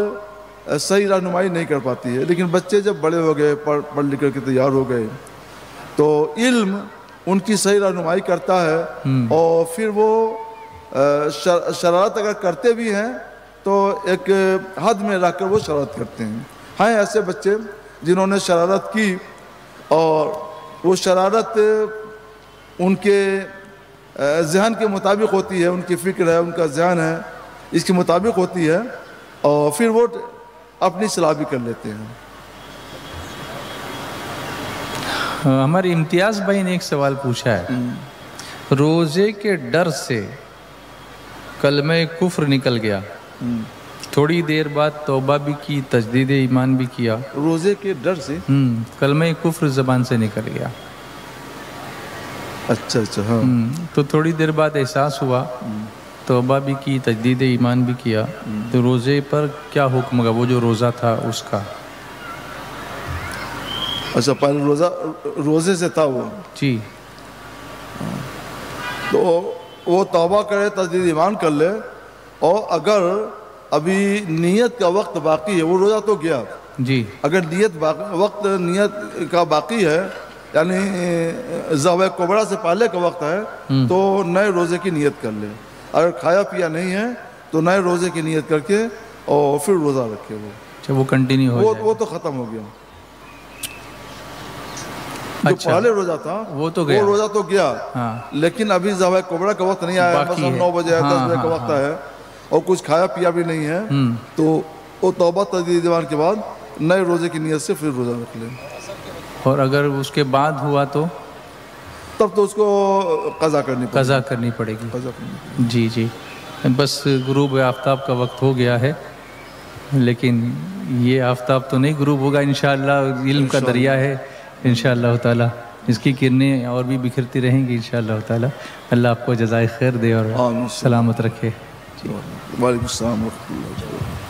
صحیح رہنمائی نہیں کر پاتی ہے. لیکن بچے جب بڑے ہو گئے، پڑھ لکھ کر کے تیار ہو گئے، تو علم ان کی صحیح رہنمائی کرتا ہے، اور پھر وہ شرارت اگر کرتے بھی ہیں تو ایک حد میں رہ کر وہ شرارت کرتے ہیں۔ ہیں ایسے بچے جنہوں نے شرارت کی اور وہ شرارت ان کے ذہن کے مطابق ہوتی ہے، ان کی فکر ہے، ان کا ذہن ہے، اس کے مطابق ہوتی ہے، اور پھر وہ اپنی اصلاح بھی کر لیتے ہیں۔ ہمارے امتیاز بھائی نے ایک سوال پوچھا ہے، روزے کے ڈر سے کلمہ کفر نکل گیا، تھوڑی دیر بعد توبہ بھی کی، تجدید ایمان بھی کیا، روزے کے ڈر سے کلمہ کفر زبان سے نکل گیا۔ اچھا اچھا، ہاں، تو تھوڑی دیر بعد احساس ہوا، توبہ بھی کی، تجدید ایمان بھی کیا، تو روزے پر کیا حکم ہوگا؟ وہ جو روزہ تھا اس کا۔ اچھا، پہلے روزے سے تھا وہ، جی، تو وہ توبہ کرے، تجدید ایمان کر لے، اور اگر ابھی نیت کا وقت باقی ہے، وہ روزہ تو گیا، جی، اگر وقت نیت کا باقی ہے، یعنی ذبح کبریٰ سے پہلے کا وقت ہے، تو نئے روزے کی نیت کر لے۔ اگر کھایا پیا نہیں ہے تو نئے روزے کی نیت کر کے اور پھر روزہ رکھے وہ کنٹینیو ہو جائے، وہ تو ختم ہو گیا۔ جو اچھا، پہلے روزہ تھا وہ تو گیا، وہ روزہ تو گیا، ہاں، لیکن ابھی ذبح کبریٰ کا وقت نہیں آیا، مثلا 9 بجے ہے، 10 بجے کا وقت ہے، اور کچھ کھایا پیا بھی نہیں ہے، تو وہ توبہ تجدید ایمان کے بعد نئے روزے کی نیت سے پھر روزہ رکھ لے۔ اور اگر اس کے بعد ہوا تو تب تو اس کو قضا کرنی پڑے گی۔ جی جی، بس غروب آفتاب کا وقت ہو گیا ہے، لیکن یہ آفتاب تو نہیں غروب ہوگا انشاءاللہ، علم کا دریا ہے انشاءاللہ تعالی، اس کی کرنیں اور بھی بکھرتی رہیں گی انشاءاللہ تعالی۔ اللہ آپ کو جزائے خیر دے اور سلامت رکھے۔ وعلیکم السلام ورحمۃ اللہ۔